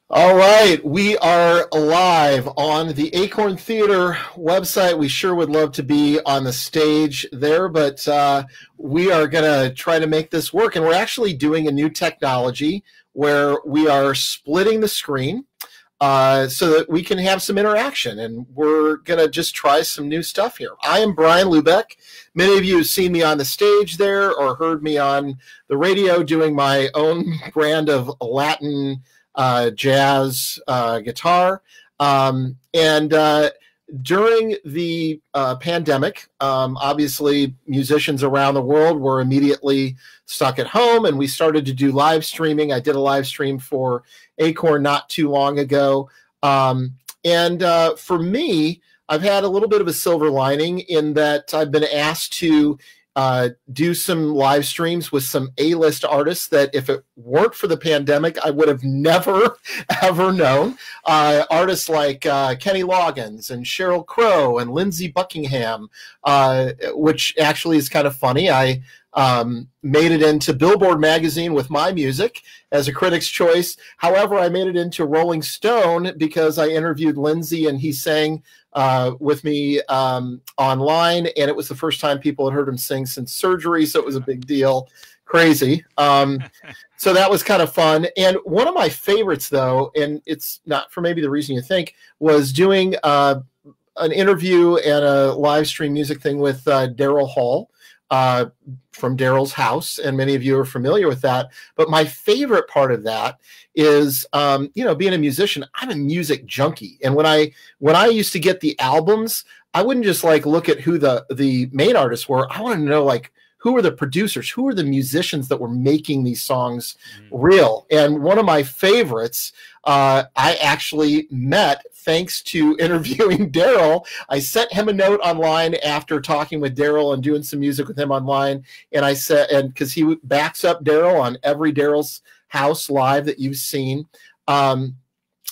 All right, we are live on the Acorn Theater website. We sure would love to be on the stage there, but we are going to try to make this work. And we're actually doing a new technology where we are splitting the screen so that we can have some interaction. And we're going to just try some new stuff here. I am Bryan Lubeck. Many of you have seen me on the stage there or heard me on the radio doing my own brand of Latin jazz guitar. During the pandemic, obviously musicians around the world were immediately stuck at home, and we started to do live streaming. I did a live stream for Acorn not too long ago. For me, I've had a little bit of a silver lining in that I've been asked to do some live streams with some A-list artists that if it weren't for the pandemic, I would have never, ever known. Artists like Kenny Loggins and Sheryl Crow and Lindsey Buckingham, which actually is kind of funny. I made it into Billboard magazine with my music as a critic's choice. However, I made it into Rolling Stone because I interviewed Lindsey and he sang with me online, and it was the first time people had heard him sing since surgery, so it was a big deal. Crazy. So that was kind of fun. And one of my favorites, though, and it's not for maybe the reason you think, was doing an interview and a live stream music thing with Daryl Hall from Daryl's house, and many of you are familiar with that. But my favorite part of that is, being a musician, I'm a music junkie. And when I used to get the albums, I wouldn't just like look at who the main artists were. I wanted to know like who were the producers, who were the musicians that were making these songs real. And one of my favorites, I actually met thanks to interviewing Daryl. I sent him a note online after talking with Daryl and doing some music with him online. And I said, and because he backs up Daryl on every Daryl's House live that you've seen.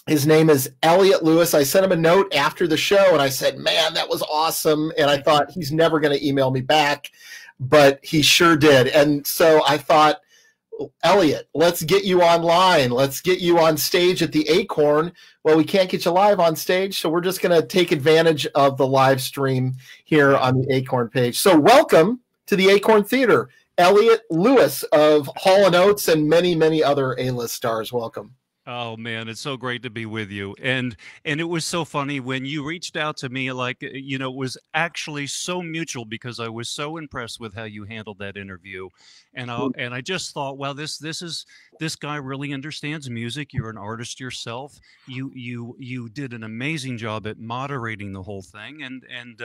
His name is Elliot Lewis. I sent him a note after the show and I said, man, that was awesome. And I thought he's never going to email me back, but he sure did. And so I thought, Elliot, let's get you online. Let's get you on stage at the Acorn. Well, we can't get you live on stage, so we're just going to take advantage of the live stream here on the Acorn page. So welcome to the Acorn Theater, Elliot Lewis of Hall and Oates and many, many other A-list stars. Welcome. Oh man, it's so great to be with you. And it was so funny when you reached out to me, like, it was actually so mutual because I was so impressed with how you handled that interview. And I just thought, well, this guy really understands music. You're an artist yourself. You did an amazing job at moderating the whole thing, and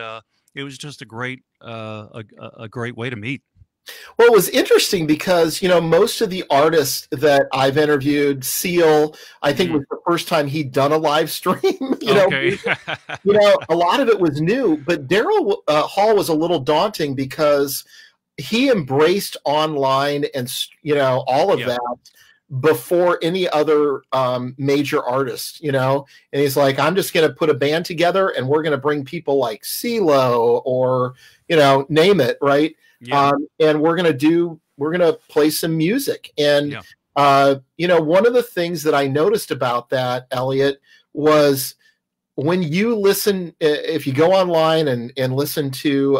it was just a great way to meet. Well, it was interesting because, most of the artists that I've interviewed, Seal, I think was the first time he'd done a live stream. Okay. A lot of it was new, but Daryl Hall was a little daunting because he embraced online and, all of that before any other major artist, and he's like, I'm just going to put a band together and we're going to bring people like CeeLo or, name it, right? Yeah. And we're going to play some music. And, one of the things that I noticed about that, Elliot, was when you listen, if you go online and listen to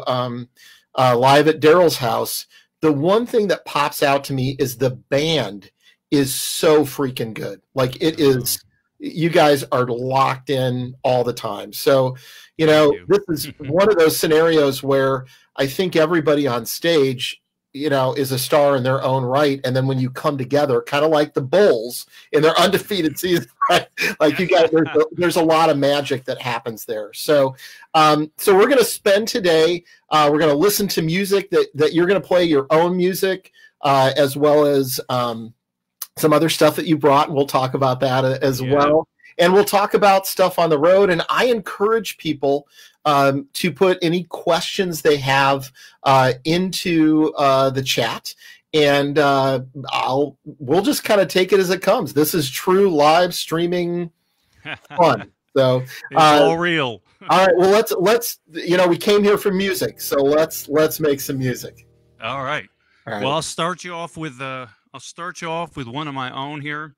live at Daryl's house, the one thing that pops out to me is the band is so freaking good. Like it is, you guys are locked in all the time. So, this is one of those scenarios where I think everybody on stage, is a star in their own right. And then when you come together, kind of like the Bulls in their undefeated season, right? Like you guys, there's a lot of magic that happens there. So, we're going to spend today, we're going to listen to music that you're going to play your own music, as well as some other stuff that you brought, and we'll talk about that as well. And we'll talk about stuff on the road. And I encourage people to put any questions they have into the chat, and we'll just kind of take it as it comes. This is true live streaming fun. So it's all real. All right. Well, let's we came here for music, so let's make some music. All right. Well, I'll start you off with one of my own here.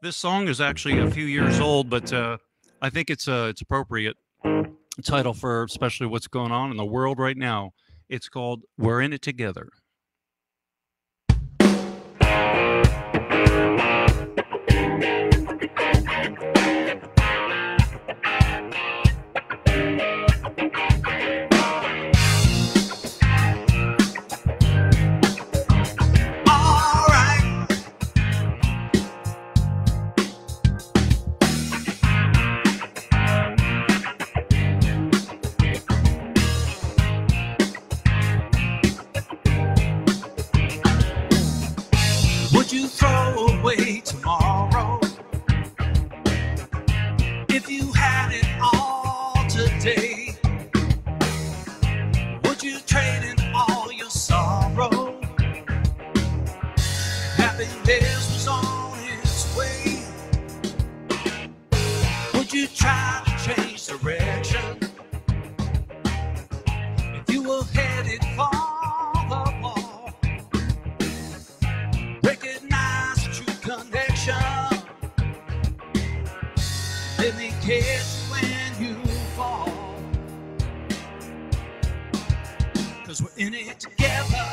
This song is actually a few years old, but I think it's appropriate title for especially what's going on in the world right now. It's called "We're in It Together." Would you throw away tomorrow if you had it all today? Would you trade in all your sorrow? Happiness was on its way. Would you try to change direction if you were headed for the wall? Recognize the true connection. Let me catch you when you fall. 'Cause we're in it together.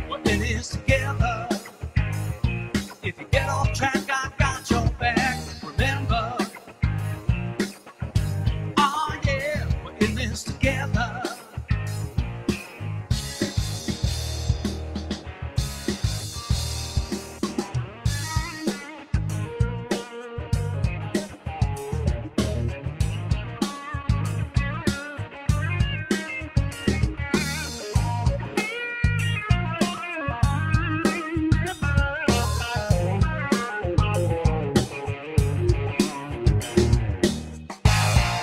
We're in this together. If you get off track, I got your back. Remember, oh yeah, we're in this together.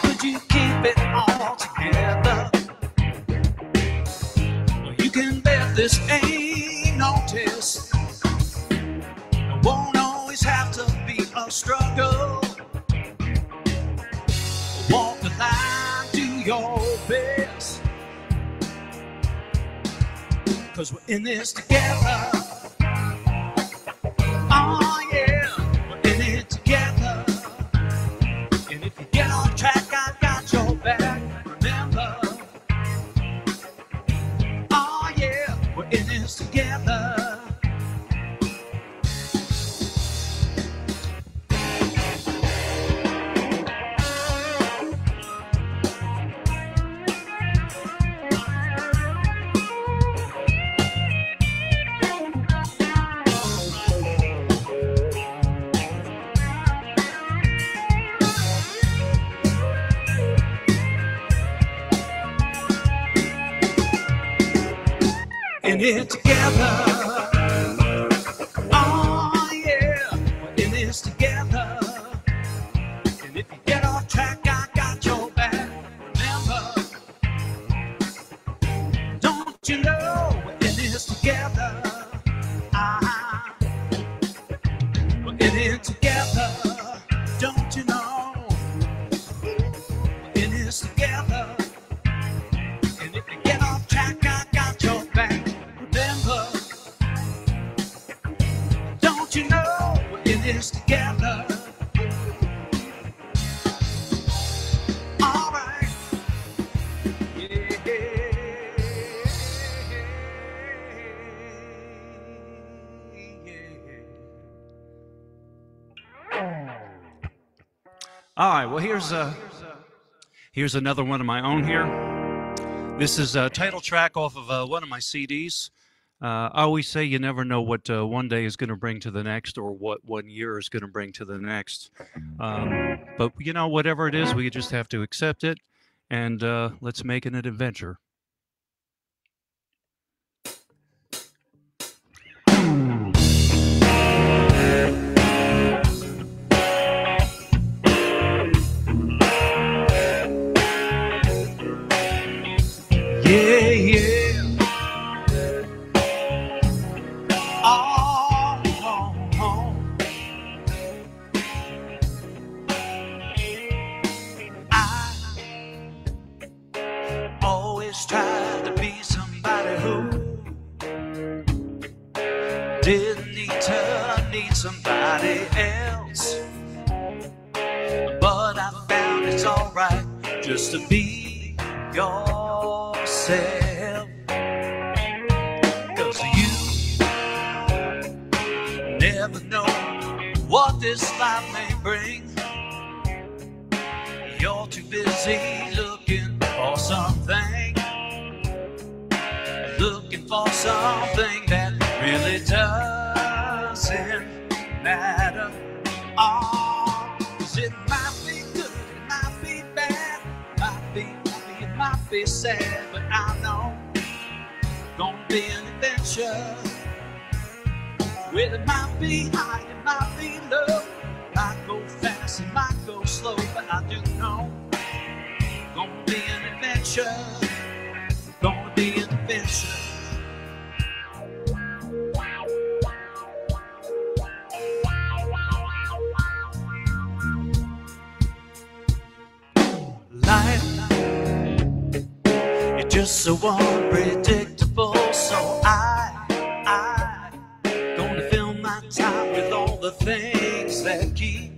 Could you keep it all together? Well, you can bet this ain't no test. It won't always have to be a struggle. Walk the line, do your best. 'Cause we're in this together. Oh yeah, we're in it together. And if you get off track, I got your back. Remember, oh yeah, we're in this together. In it together. Oh yeah, we're in this together. And if you get off track, I got your back. Remember, don't you know we're in this together? We're in it together. Don't you know we're in this together? And if you get off track, I got your back. Remember, don't you know we're in this together? All right. All right. Well, here's another one of my own here. This is a title track off of one of my CDs. I always say you never know what one day is going to bring to the next, or what 1 year is going to bring to the next. But you know, whatever it is, we just have to accept it, and let's make it an adventure. Yeah, yeah. Oh, oh, oh. I always Didn't need to need somebody else, but I found it's alright just to be yourself. 'Cause you never know what this life may bring. You're too busy looking for something, that really doesn't matter. Oh, 'cause it might be good, it might be bad, might be happy, it might be sad, but I know it's gonna be an adventure. Well, it might be high, it might be low, might go fast, it might go slow, but I do know it's gonna be an adventure. Gonna be an adventure. Life, it's just so unpredictable, so I gonna fill my time with all the things that keep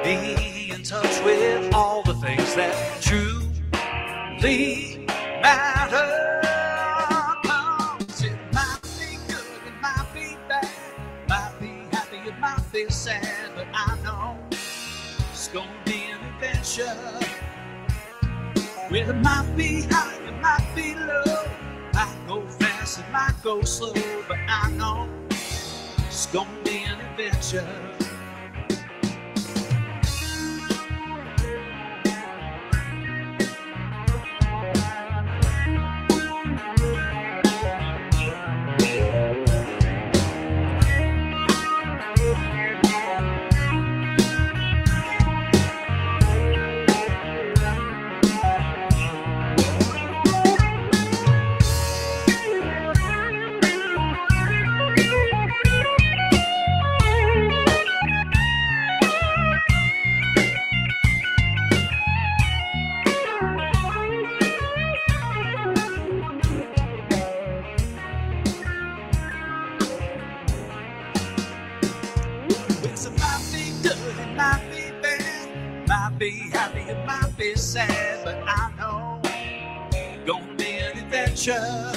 me in touch with all the things that truly matter. 'Cause it might be good, it might be bad, might be happy, it might be sad, but I know it's gonna be an adventure. Well, it might be high, it might be low, might go fast, it might go slow, but I know it's gonna be an adventure. Sad, but I know it's gonna be an adventure.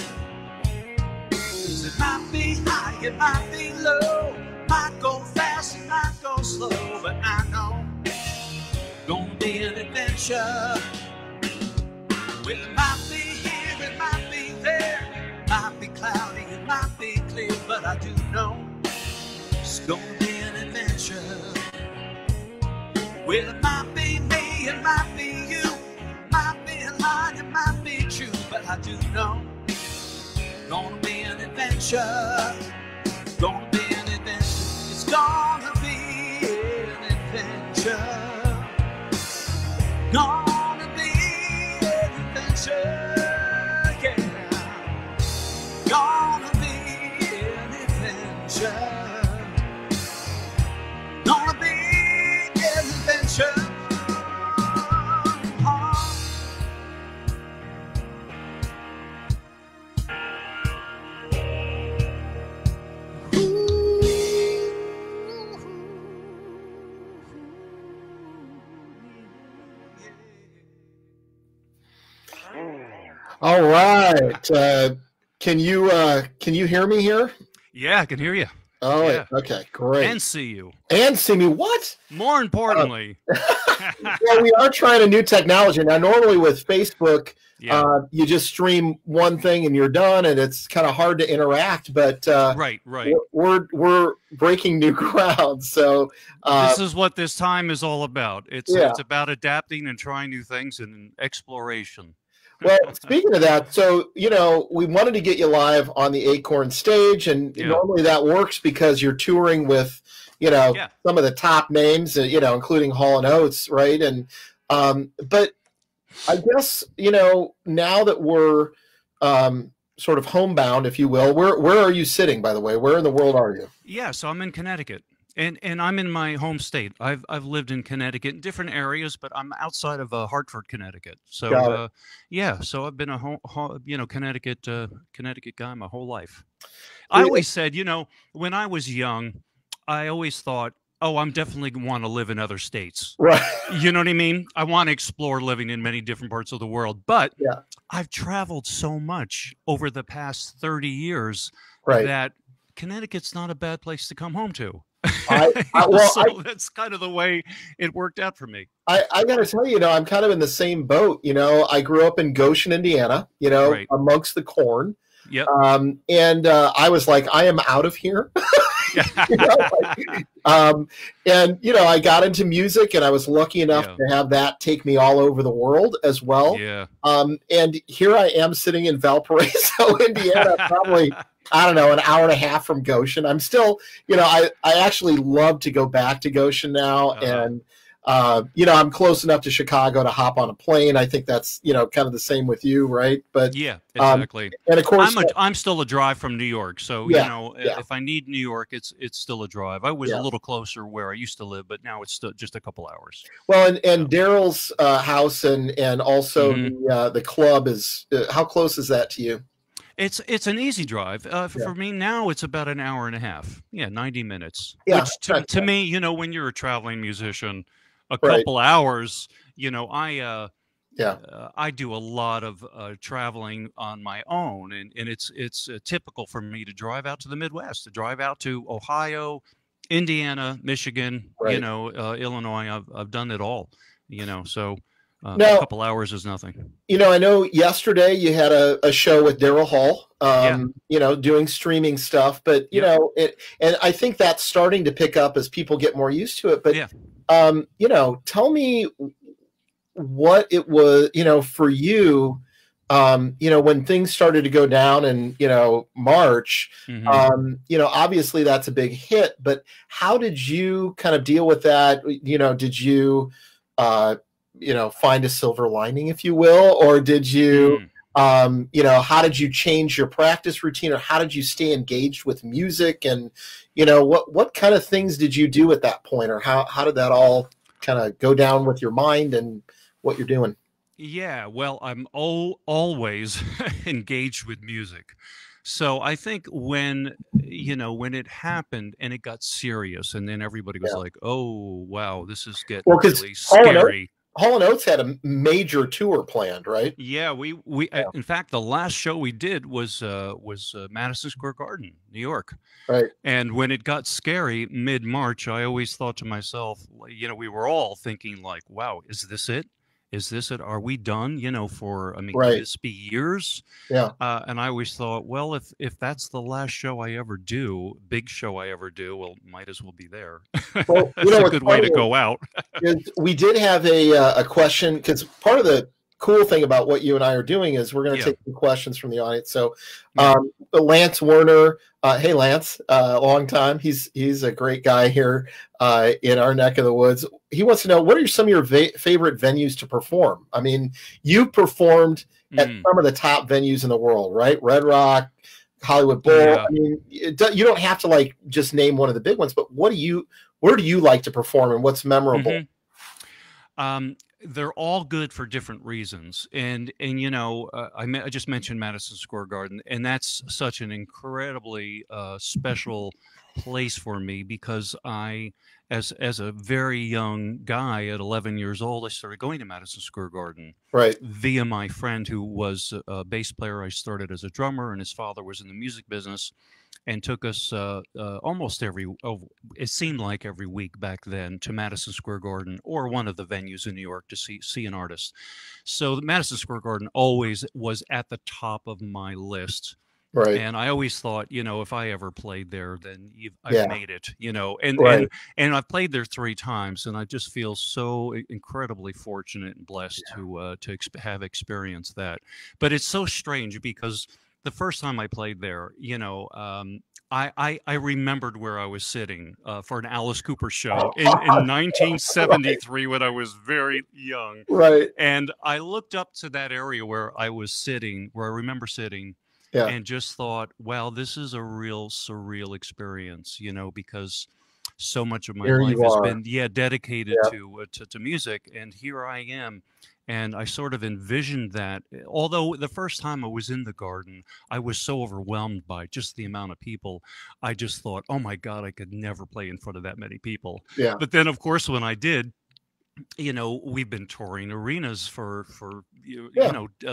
'Cause it might be high, it might be low, might go fast, it might go slow, but I know it's gonna be an adventure. Well, it might be here, it might be there, might be cloudy, it might be clear, but I do know it's gonna be an adventure. Well, it might be me, it might be you, might be a lie, it might be true, but I do know it's gonna be an adventure. Gonna be an adventure. It's gonna be an adventure. Gonna be an adventure. Yeah. Gonna be an adventure. Gonna be an adventure. All right. Can you hear me here? Yeah, I can hear you. Oh, Yeah. Okay, great. And see you. And see me. What? More importantly. Well, we are trying a new technology. Now, normally with Facebook, Yeah. you just stream one thing and you're done, and it's kind of hard to interact. But Right. we're breaking new ground. So This is what this time is all about. It's about adapting and trying new things and exploration. well, speaking of that, so we wanted to get you live on the Acorn stage, and Yeah. normally that works because you're touring with some of the top names, including Hall and Oates, right? And but I guess now that we're sort of homebound, if you will, where are you sitting, by the way? Where in the world are you? Yeah, so I'm in Connecticut. And I'm in my home state. I've lived in Connecticut in different areas, but I'm outside of Hartford, Connecticut. So Got it. yeah, so I've been a Connecticut Connecticut guy my whole life. I Well, always said, when I was young, I always thought, oh, I'm definitely want to live in other states. right. You know what I mean? I want to explore living in many different parts of the world, but Yeah. I've traveled so much over the past 30 years Right. that Connecticut's not a bad place to come home to. Well, that's kind of the way it worked out for me. I got to tell you, I'm kind of in the same boat. I grew up in Goshen, Indiana, Right. amongst the corn. Yep. And I was like, I am out of here. I got into music, and I was lucky enough to have that take me all over the world as well. Yeah. And here I am sitting in Valparaiso, Indiana, probably, I don't know, an hour and a half from Goshen. I'm still, I actually love to go back to Goshen now. And, I'm close enough to Chicago to hop on a plane. I think that's, kind of the same with you, right? But yeah, exactly. And of course, I'm still a drive from New York. So, if I need New York, it's still a drive. I was a little closer where I used to live, but now it's still just a couple hours. Well, and Daryl's house and also the club is, how close is that to you? It's an easy drive. For me now, it's about an hour and a half. Yeah, 90 minutes. Yeah, which to me, when you're a traveling musician, a couple hours, I do a lot of traveling on my own, and it's typical for me to drive out to the Midwest, to drive out to Ohio, Indiana, Michigan, Illinois. I've done it all, so now, a couple hours is nothing. I know yesterday you had a show with Daryl Hall, doing streaming stuff, but and I think that's starting to pick up as people get more used to it. But tell me what it was, for you, when things started to go down in, March, obviously that's a big hit, but how did you kind of deal with that? Did you, find a silver lining, if you will, or did you, how did you change your practice routine, or how did you stay engaged with music? And, what kind of things did you do at that point, or how did that all kind of go down with your mind and what you're doing? Yeah, well, I'm always engaged with music. So I think when it happened and it got serious, and then everybody was like, "Oh, wow, this is getting really scary." Hall and Oates had a major tour planned, right? Yeah, we in fact, the last show we did was Madison Square Garden, New York. Right. And when it got scary mid-March, I always thought to myself, we were all thinking like, "Wow, is this it? Is this it? Are we done? Could this be years?" Yeah. And I always thought, well, if that's the last show I ever do, big show I ever do, well, might as well be there. Well, that's a good way to go out. We did have a question, because part of the cool thing about what you and I are doing is we're going to take some questions from the audience. So Lance Werner, hey Lance, long time. He's a great guy here in our neck of the woods. He wants to know, what are some of your favorite venues to perform? I mean, you performed at some of the top venues in the world, right? Red Rock, Hollywood Bowl. Yeah. I mean, you don't have to just name one of the big ones, but where do you like to perform, and what's memorable? They're all good for different reasons, and I just mentioned Madison Square Garden, and that's such an incredibly special place for me, because I, as a very young guy at 11 years old, I started going to Madison Square Garden, right, via my friend who was a bass player. I started as a drummer, and his father was in the music business, and took us almost it seemed like every week back then, to Madison Square Garden or one of the venues in New York to see an artist. So the Madison Square Garden always was at the top of my list. Right. And I always thought, if I ever played there, then I've made it, and I've played there 3 times, and I just feel so incredibly fortunate and blessed to have experienced that. But it's so strange, because the first time I played there, I remembered where I was sitting for an Alice Cooper show in 1973 when I was very young. Right. And I looked up to that area where I remember sitting, and just thought, wow, this is a real surreal experience, because so much of my Here life you has are. been dedicated Yep. to music, and here I am. And I sort of envisioned that, although the first time I was in the Garden, I was so overwhelmed by just the amount of people. I just thought, oh my God, I could never play in front of that many people. Yeah. But then, of course, when I did, you know, we've been touring arenas for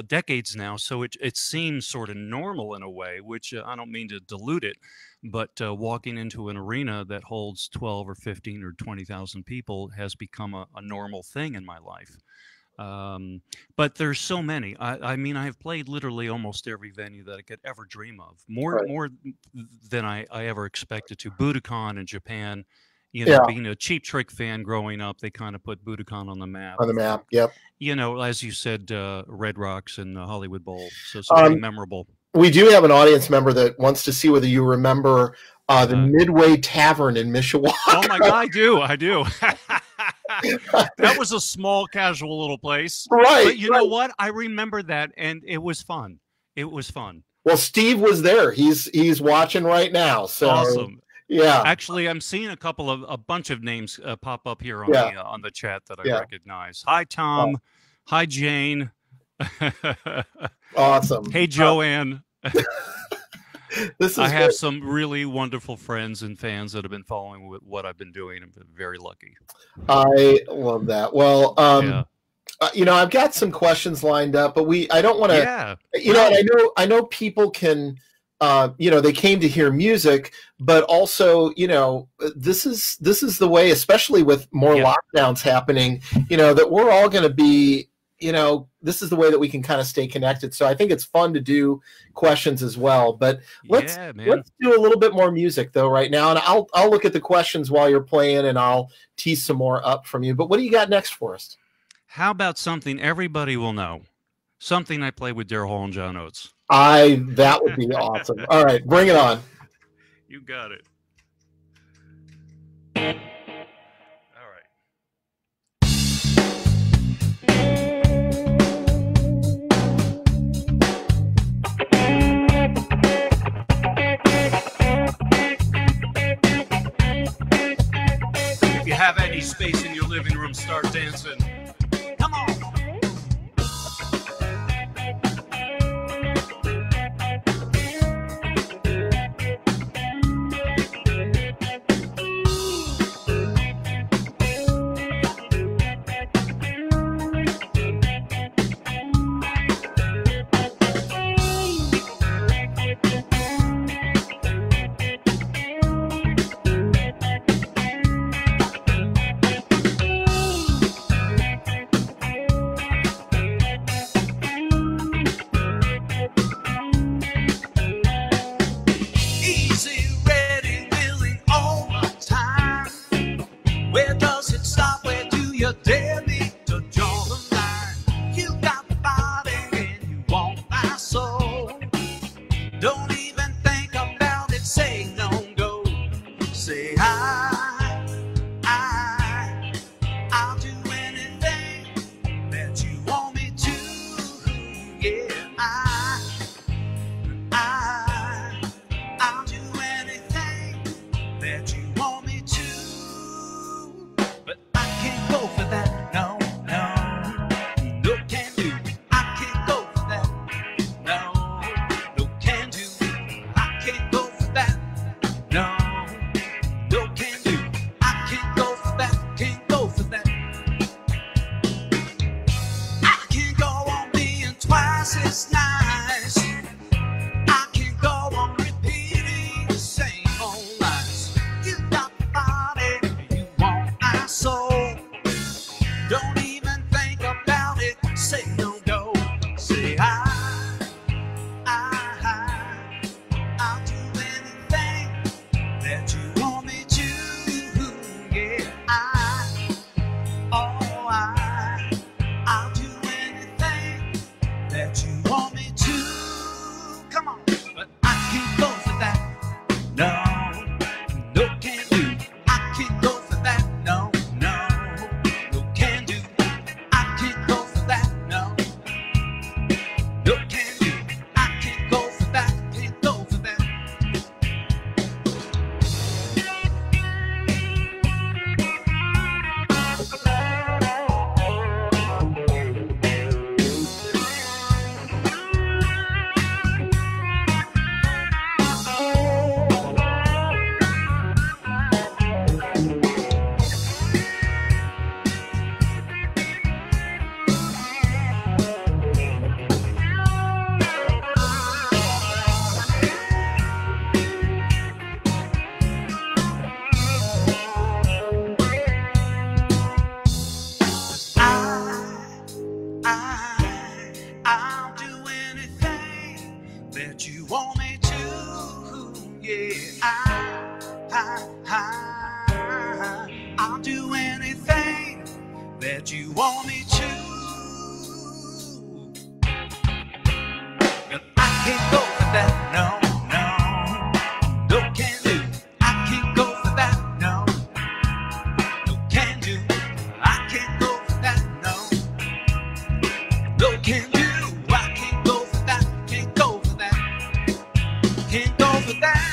decades now, so it seems sort of normal in a way, which I don't mean to dilute it, but walking into an arena that holds 12 or 15 or 20,000 people has become a normal thing in my life. But there's so many. I mean, I have played literally almost every venue that I could ever dream of, more than I ever expected to. Budokan in Japan. You know, being a Cheap Trick fan growing up, they kind of put Budokan on the map. On the map, yep. You know, as you said, Red Rocks and the Hollywood Bowl. So something memorable. We do have an audience member that wants to see whether you remember the Midway Tavern in Mishawaka. Oh my God, I do. That was a small, casual little place. Right. But you know what? I remember that, and it was fun. It was fun. Well, Steve was there. He's watching right now. So awesome. Yeah. Actually, I'm seeing a bunch of names pop up here on the chat that I recognize. Hi, Tom. Hi, Jane. Awesome. Hey, Joanne. I have good. some really wonderful friends and fans that have been following what I've been doing. I'm very lucky. I love that. Well, you know, I've got some questions lined up, but I don't want to. Yeah. You know, I know people can. You know, they came to hear music, but also, you know, this is the way, especially with more lockdowns happening, you know, that we're all going to be, you know, this is the way that we can kind of stay connected. So I think it's fun to do questions as well. But let's do a little bit more music though right now, and I'll look at the questions while you're playing, and I'll tease some more up from you. But what do you got next for us? How about something everybody will know? Something I played with Daryl Hall and John Oates. That would be awesome. All right, bring it on. You got it. All right. If you have any space in your living room, start dancing. Come on. I'll do anything that you want me to. But I can't go for that, no, no, no can do. I can't go for that, no, no can do. I can't go for that, no, no can do. I can't go for that, can't go for that, can't go for that.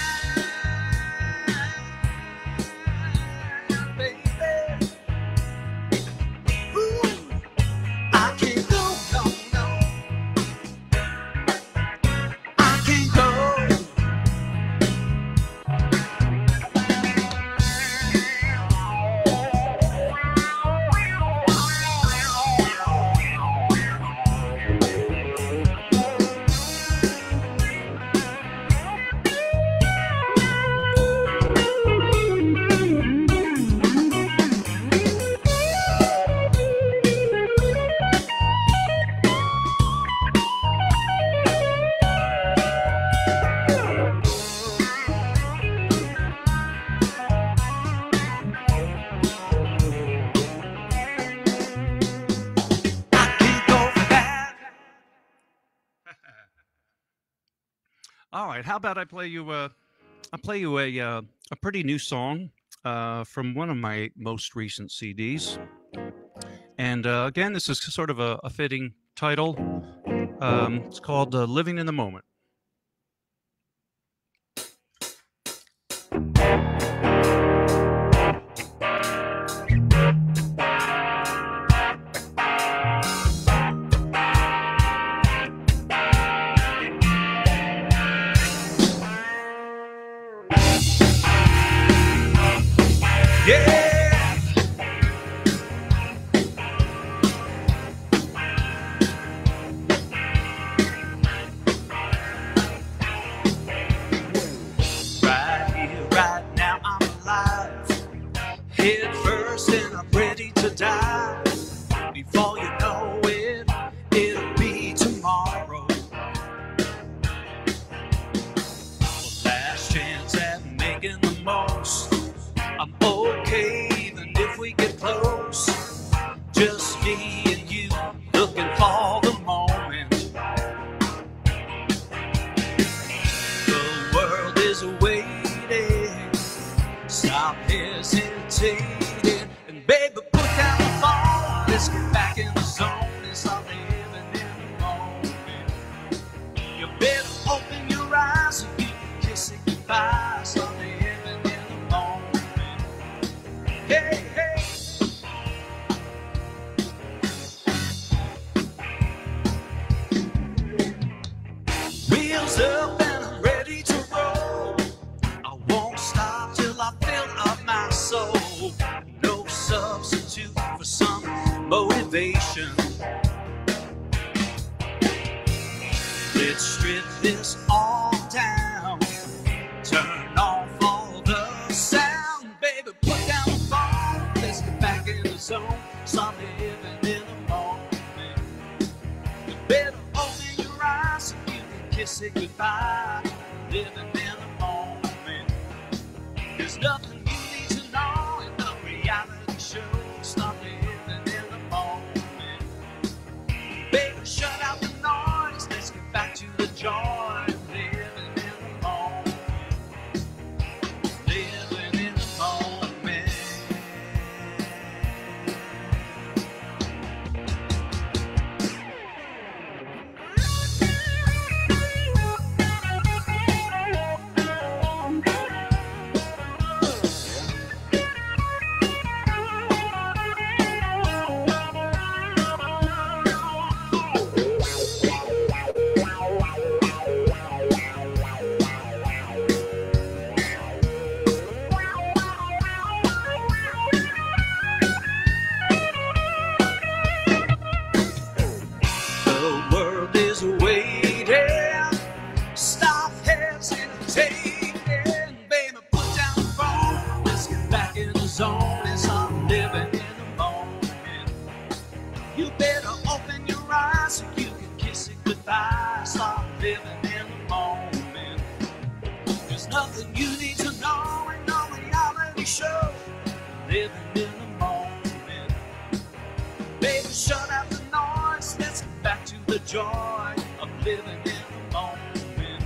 All right, how about I play you a pretty new song from one of my most recent CDs. And again, this is sort of a fitting title. It's called Living in the Moment. show, living in the moment. Baby, shut out the noise, let's get back to the joy of living in the moment.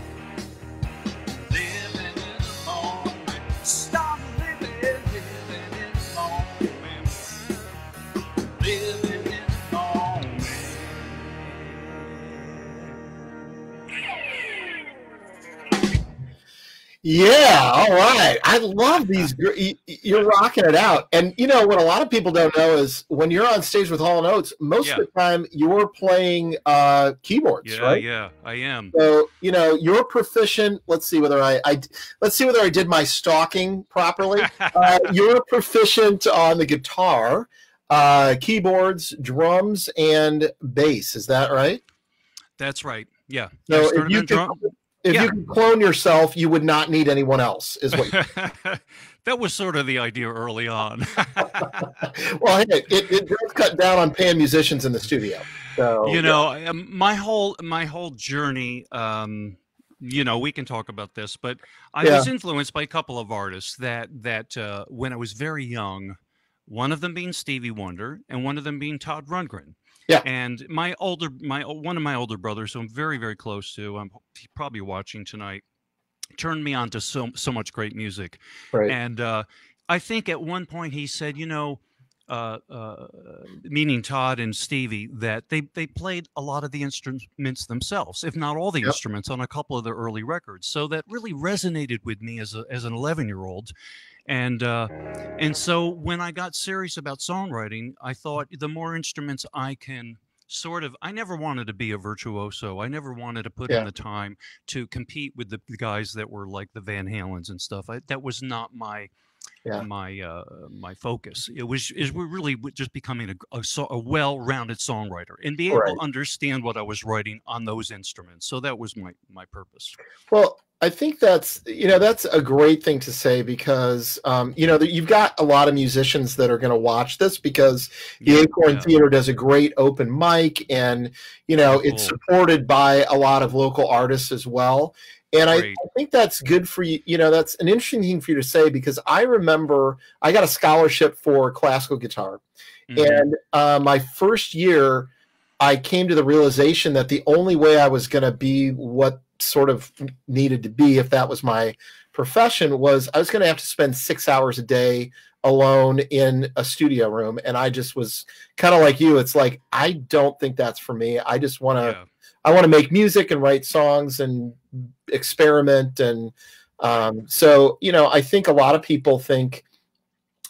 Living in the moment. Stop living in the moment. Living in the moment. Yeah, all right. I love these. You're rocking it out. And you know what a lot of people don't know is when you're on stage with Hall and Oates, most of the time you're playing keyboards, right? Yeah, I am. So you know you're proficient. Let's see whether let's see whether I did my stalking properly. You're proficient on the guitar, keyboards, drums, and bass. Is that right? That's right. Yeah. So if you could clone yourself, you would not need anyone else, is what that was sort of the idea early on. Well, hey, it does cut down on paying musicians in the studio. So you know, my whole journey, you know, we can talk about this, but I was influenced by a couple of artists that when I was very young, one of them being Stevie Wonder and one of them being Todd Rundgren. Yeah. And one of my older brothers, who I'm very, very close to, I'm probably watching tonight, turned me on to so much great music. Right. And I think at one point he said, you know, meaning Todd and Stevie, that they played a lot of the instruments themselves, if not all the instruments, on a couple of their early records. So that really resonated with me as an 11-year-old. And so when I got serious about songwriting, I thought the more instruments I can I never wanted to be a virtuoso. I never wanted to put in the time to compete with the guys that were like the Van Halens and stuff. That was not my focus. We're really just becoming a well-rounded songwriter and be able to understand what I was writing on those instruments. So that was my purpose. Well, I think that's a great thing to say because, you've got a lot of musicians that are going to watch this because the Acorn Theater does a great open mic and, it's supported by a lot of local artists as well. And I think that's good for you. That's an interesting thing for you to say because I remember I got a scholarship for classical guitar. Mm-hmm. And my first year, I came to the realization that the only way I was going to be what sort of needed to be, if that was my profession, was I was going to have to spend 6 hours a day alone in a studio room. And I just was kind of like you. It's like, I don't think that's for me. I just want to, I want to make music and write songs and experiment. And so, I think a lot of people think,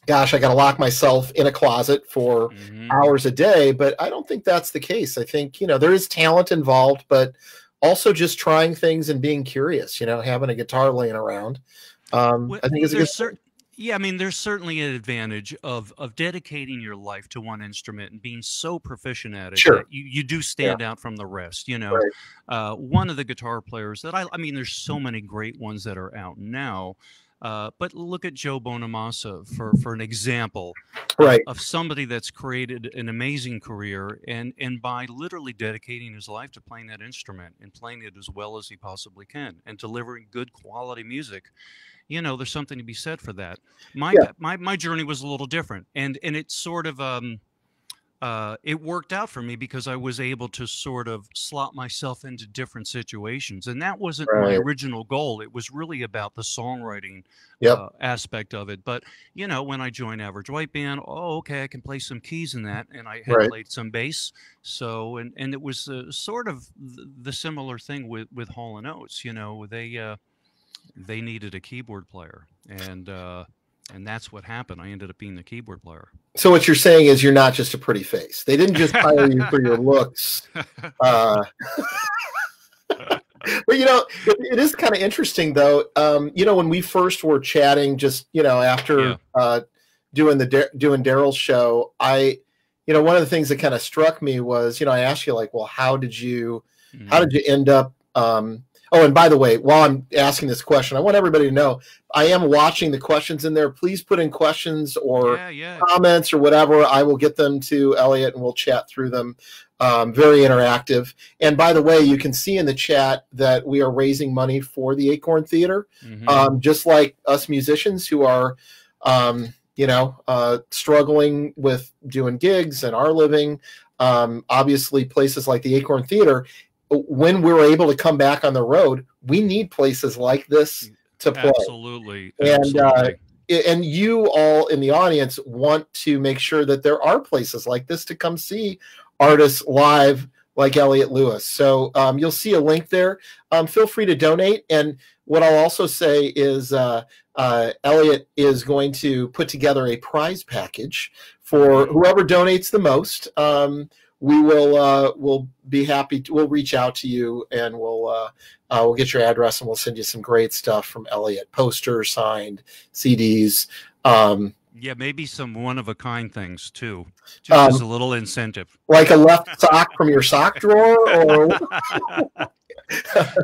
gosh, I got to lock myself in a closet for hours a day. But I don't think that's the case. I think, there is talent involved, but also just trying things and being curious, having a guitar laying around. I think it's a good Yeah, I mean, there's certainly an advantage of dedicating your life to one instrument and being so proficient at it that you do stand out from the rest. One of the guitar players that I mean, there's so many great ones that are out now. But look at Joe Bonamassa for an example of somebody that's created an amazing career and by literally dedicating his life to playing that instrument and playing it as well as he possibly can and delivering good quality music. There's something to be said for that. My journey was a little different, and it sort of it worked out for me because I was able to sort of slot myself into different situations, and that wasn't my original goal. It was really about the songwriting aspect of it. But when I joined Average White Band, okay, I can play some keys in that, and I had played some bass. So and it was sort of the similar thing with Hall and Oates. They needed a keyboard player, and that's what happened. I ended up being the keyboard player. So what you're saying is you're not just a pretty face. They didn't just hire you for your looks. But it is kind of interesting though. When we first were chatting, just after doing Daryl's show, one of the things that kind of struck me was I asked you like, well, how did you end up? Oh, and by the way, while I'm asking this question, I want everybody to know I am watching the questions in there. Please put in questions or comments or whatever. I will get them to Elliot and we'll chat through them. Very interactive. And by the way, you can see in the chat that we are raising money for the Acorn Theater, just like us musicians who are struggling with doing gigs and our living. Obviously, places like the Acorn Theater, when we're able to come back on the road, we need places like this to play. Absolutely. Absolutely. And you all in the audience want to make sure that there are places like this to come see artists live like Elliot Lewis. So you'll see a link there. Feel free to donate. And what I'll also say is Elliot is going to put together a prize package for whoever donates the most. We'll be happy to, we'll reach out to you, and we'll get your address, and we'll send you some great stuff from Elliot, posters, signed CDs. Yeah, maybe some one-of-a-kind things too, just as a little incentive. Like a left sock from your sock drawer, or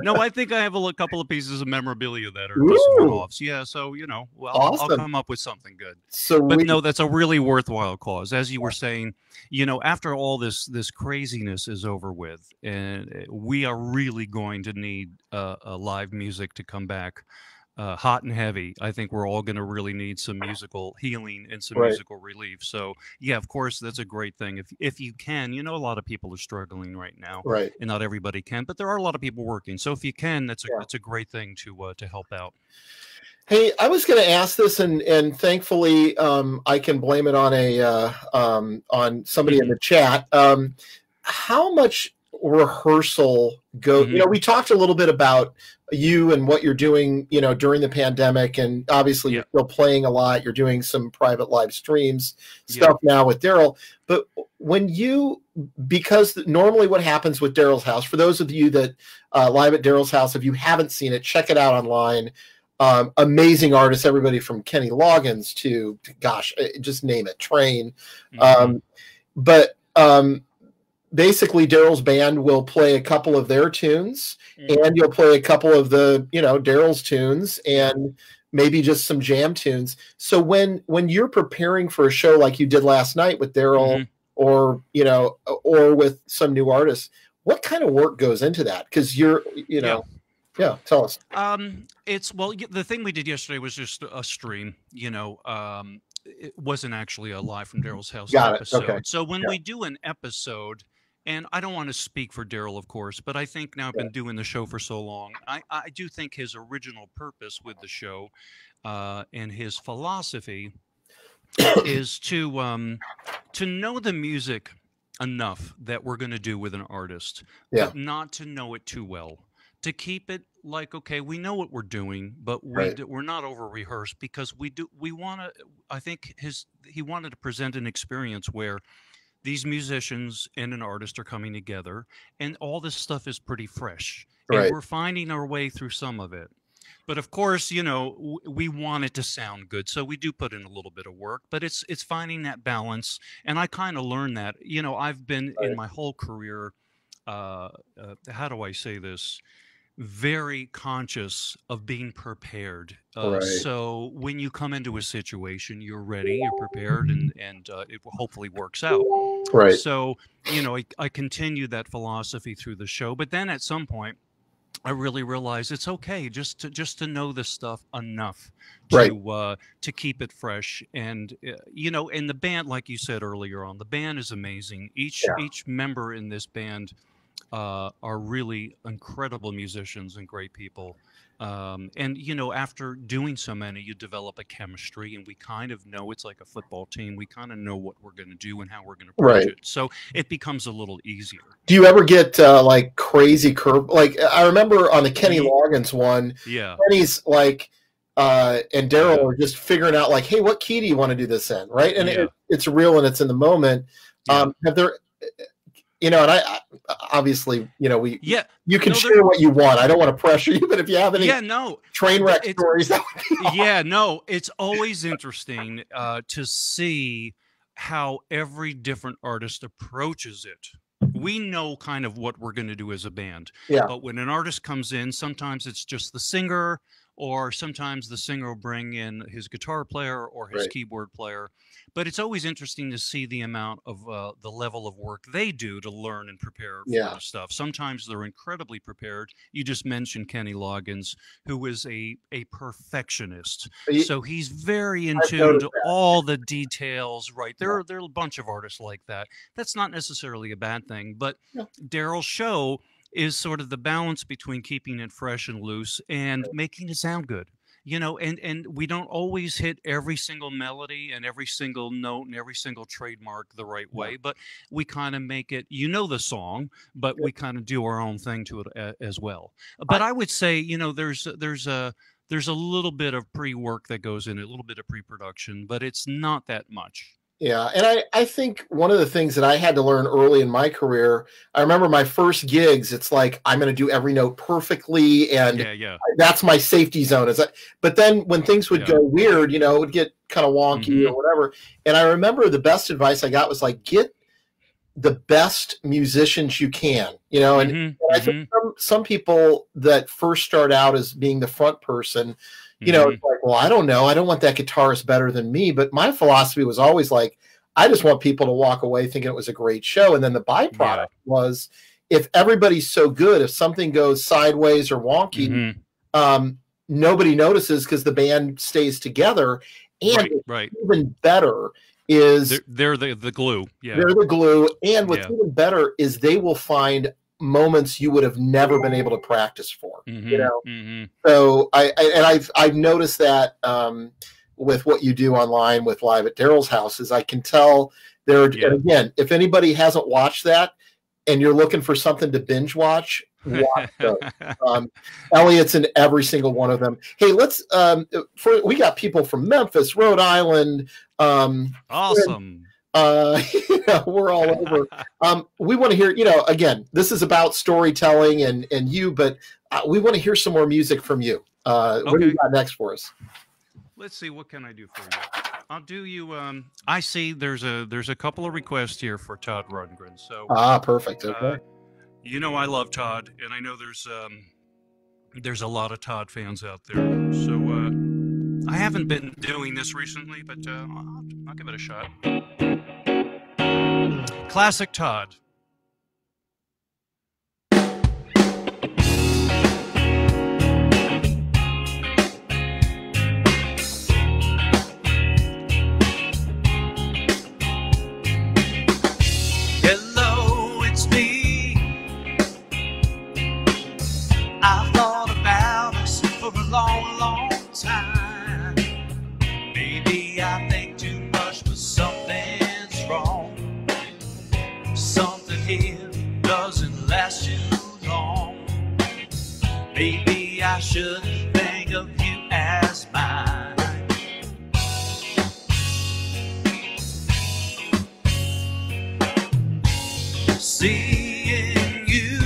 no, I think I have a couple of pieces of memorabilia that are just one-offs. Yeah, so awesome. I'll come up with something good. So, but no, that's a really worthwhile cause. As you were saying, after all this craziness is over with, and we are really going to need a live music to come back. Hot and heavy. I think we're all going to really need some musical healing and some musical relief. So yeah, of course, that's a great thing. If you can, a lot of people are struggling right now, right? And not everybody can, but there are a lot of people working. So if you can, that's a great thing to help out. Hey, I was going to ask this, and thankfully, I can blame it on somebody in the chat. How much rehearsal go? We talked a little bit about you and what you're doing, during the pandemic, and obviously you're still playing a lot. You're doing some private live streams stuff now with Daryl. But because normally what happens with Daryl's house, for those of you that live at Daryl's house, if you haven't seen it, check it out online. Amazing artists, everybody from Kenny Loggins to gosh, just name it, Train. Basically, Daryl's band will play a couple of their tunes, and you'll play a couple of the, Daryl's tunes, and maybe just some jam tunes. So when you're preparing for a show like you did last night with Daryl, or with some new artists, what kind of work goes into that? Because you're, tell us. The thing we did yesterday was just a stream. It wasn't actually a live from Daryl's house episode. Okay. So when we do an episode. And I don't want to speak for Daryl, of course, but I think now I've been doing the show for so long. I do think his original purpose with the show and his philosophy is to know the music enough that we're going to do with an artist, but not to know it too well. To keep it like, okay, we know what we're doing, but we're not over rehearsed, because we want to. I think he wanted to present an experience where these musicians and an artist are coming together, and all this stuff is pretty fresh. And we're finding our way through some of it. But of course, we want it to sound good, so we do put in a little bit of work. But it's finding that balance, and I kind of learned that. I've been in my whole career. How do I say this? Very conscious of being prepared. So when you come into a situation, you're ready, you're prepared, and it hopefully works out. Right. So, I continue that philosophy through the show. But then at some point, I really realized it's okay just to know this stuff enough to keep it fresh. And, and the band, like you said earlier on, the band is amazing. Each member in this band are really incredible musicians and great people. And, after doing so many, you develop a chemistry, and we kind of know, it's like a football team. We kind of know what we're going to do and how we're going to approach it. So it becomes a little easier. Do you ever get like crazy curve? Like I remember on the Kenny Loggins one, Kenny's like, and Daryl are just figuring out like, hey, what key do you want to do this in? Right. And it's real, and it's in the moment. Have there, and I obviously, you can share what you want. I don't want to pressure you, but if you have any train wreck stories, that would be awesome. It's always interesting to see how every different artist approaches it. We know kind of what we're going to do as a band, but when an artist comes in, sometimes it's just the singer, or sometimes the singer will bring in his guitar player or his keyboard player. But it's always interesting to see the amount of the level of work they do to learn and prepare for the stuff. Sometimes they're incredibly prepared. You just mentioned Kenny Loggins, who is a perfectionist. So he's very in tune to all the details, right? There are a bunch of artists like that. That's not necessarily a bad thing, but Daryl's show is sort of the balance between keeping it fresh and loose and making it sound good. You know, and we don't always hit every single melody and every single note and every single trademark the right way, but we kind of make it, you know, the song, but we kind of do our own thing to it as well. But I would say, you know, there's a little bit of pre-work that goes in it, a little bit of pre-production, but it's not that much. Yeah, and I think one of the things that I had to learn early in my career, I remember my first gigs, it's like, I'm going to do every note perfectly, and that's my safety zone. But then when things would go weird, you know, it would get kind of wonky or whatever. And I remember the best advice I got was like, get the best musicians you can, you know, and I think some people that first start out as being the front person, you know, it's like, well, I don't know. I don't want that guitarist better than me. But my philosophy was always like, I just want people to walk away thinking it was a great show. And then the byproduct was, if everybody's so good, if something goes sideways or wonky, nobody notices because the band stays together. And even better is they're the glue. Yeah, they're the glue. And what's even better is they will find moments you would have never been able to practice for, you know? So I've noticed that with what you do online with Live at Daryl's House is I can tell there, and again, if anybody hasn't watched that and you're looking for something to binge watch those. Elliot's in every single one of them. Hey, let's, we got people from Memphis, Rhode Island. Awesome. You know, we're all over. We want to hear, you know, again, this is about storytelling and you, but we want to hear some more music from you. What do you got next for us? Let's see, what can I do for you? I'll do you. I see there's a couple of requests here for Todd Rundgren. So perfect. Okay. You know, I love Todd, and I know there's a lot of Todd fans out there. So I haven't been doing this recently, but I'll give it a shot. Classic Todd. Hello, it's me. I've thought about us for a long, long time. Maybe I think too much, but something's wrong. Something here doesn't last too long. Maybe I shouldn't think of you as mine. Seeing you,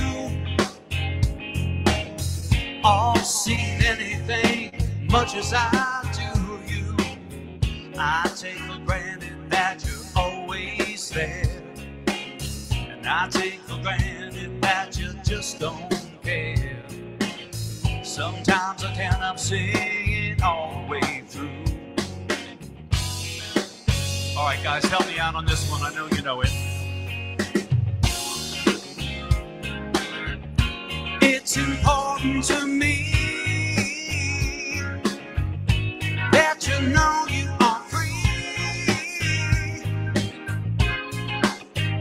or seeing anything, much as I do you, I take for granted that you're always there. And I take for granted that you just don't care. Sometimes I can't help singing all the way through. All right, guys, help me out on this one. I know you know it. It's important to me that you know you are free,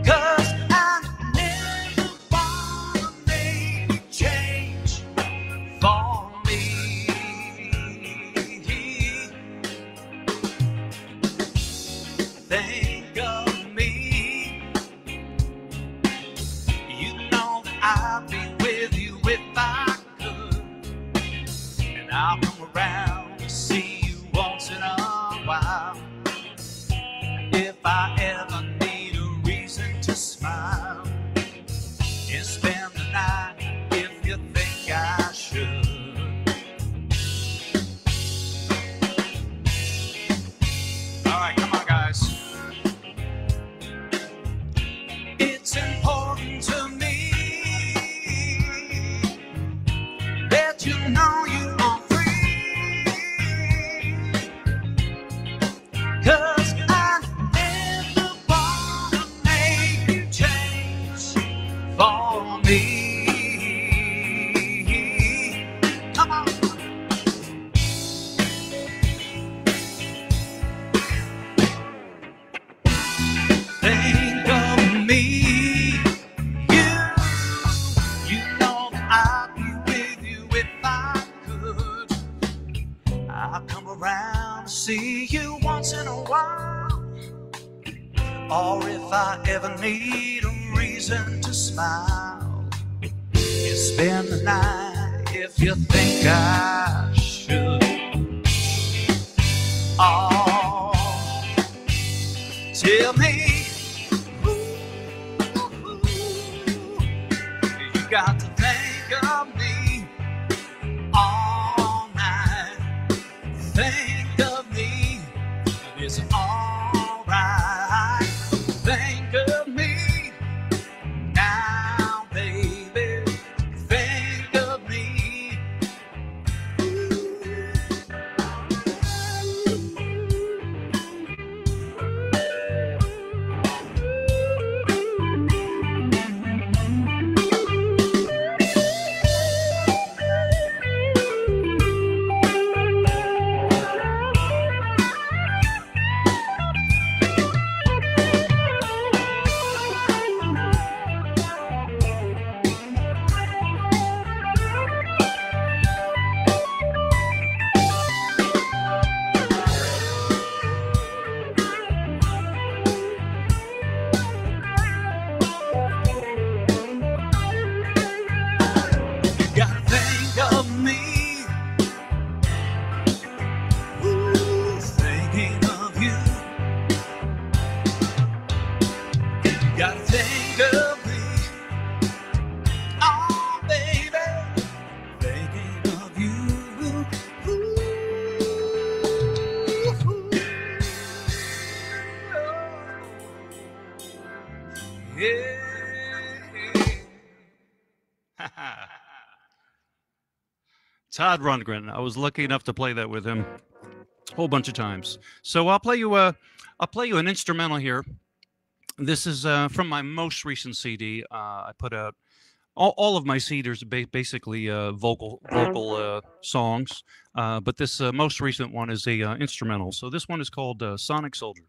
'cause I never wanna make you change for me. Think of me. You know that I'll be with you if I could, and I'll come around to see you once in a while. If I ever need a reason to smile, and spend the night if you think I should. All right, come on, guys. see you once in a while, or if I ever need a reason to smile, you spend the night if you think I should. Oh, tell me, you got to think of me all night. Think of me, and it's alright. Think of me now, baby. Think of me. Todd Rundgren. I was lucky enough to play that with him a whole bunch of times. So I'll play you an instrumental here. This is from my most recent CD. I put out all of my CDs, basically vocal songs, but this most recent one is a instrumental. So this one is called Sonic Soldier.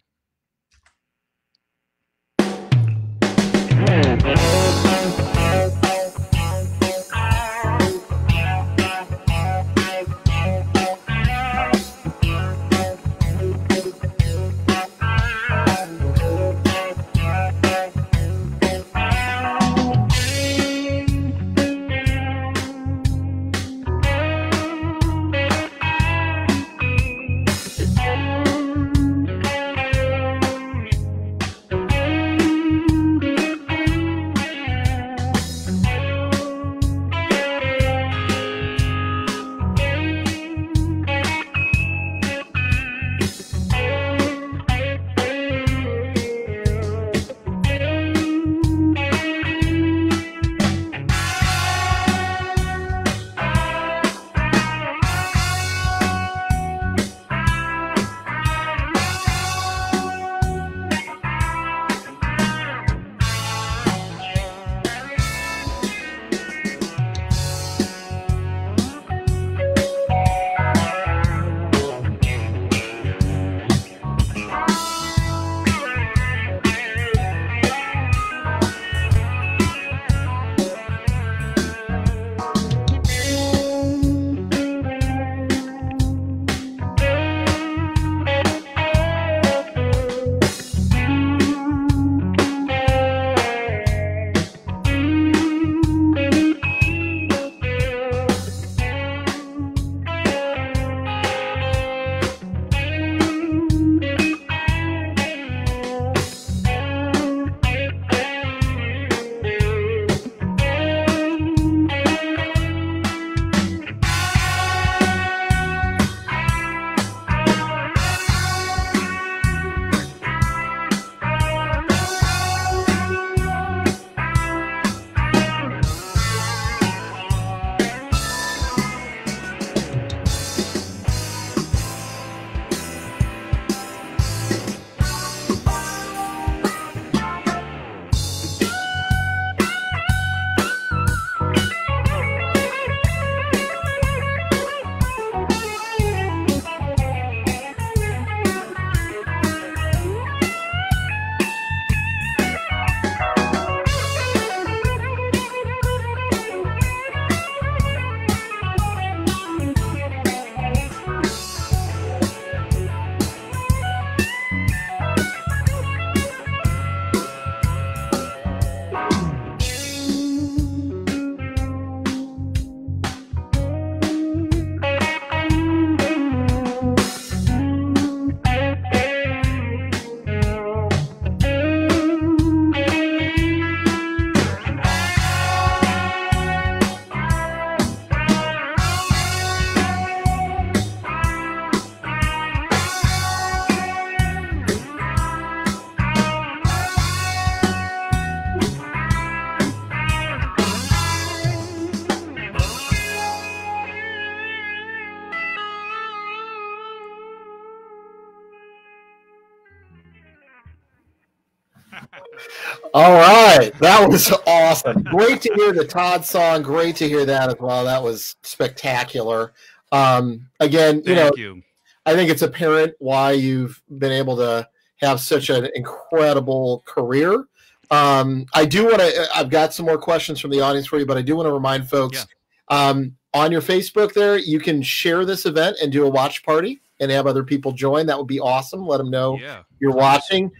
All right, that was awesome. Great to hear the Todd song. Great to hear that as well. That was spectacular. Again, Thank you. I think it's apparent why you've been able to have such an incredible career. I do want to. I've got some more questions from the audience for you, but I do want to remind folks on your Facebook there, you can share this event and do a watch party and have other people join. That would be awesome. Let them know you're watching.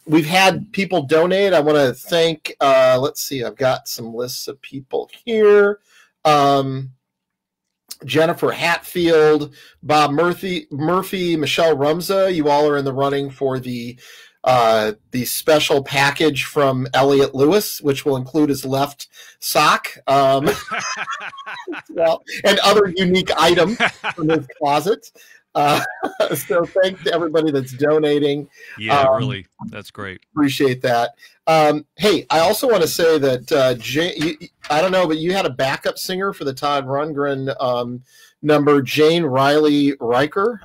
We've had people donate. I want to thank, let's see, I've got some lists of people here. Jennifer Hatfield, Bob Murphy, Michelle Rumza. You all are in the running for the special package from Elliot Lewis, which will include his left sock, well, and other unique items from his closet. So thanks to everybody that's donating. Yeah, really, that's great. Appreciate that. Hey, I also want to say that I don't know, but you had a backup singer for the Todd Rundgren number, Jane Riley Riker.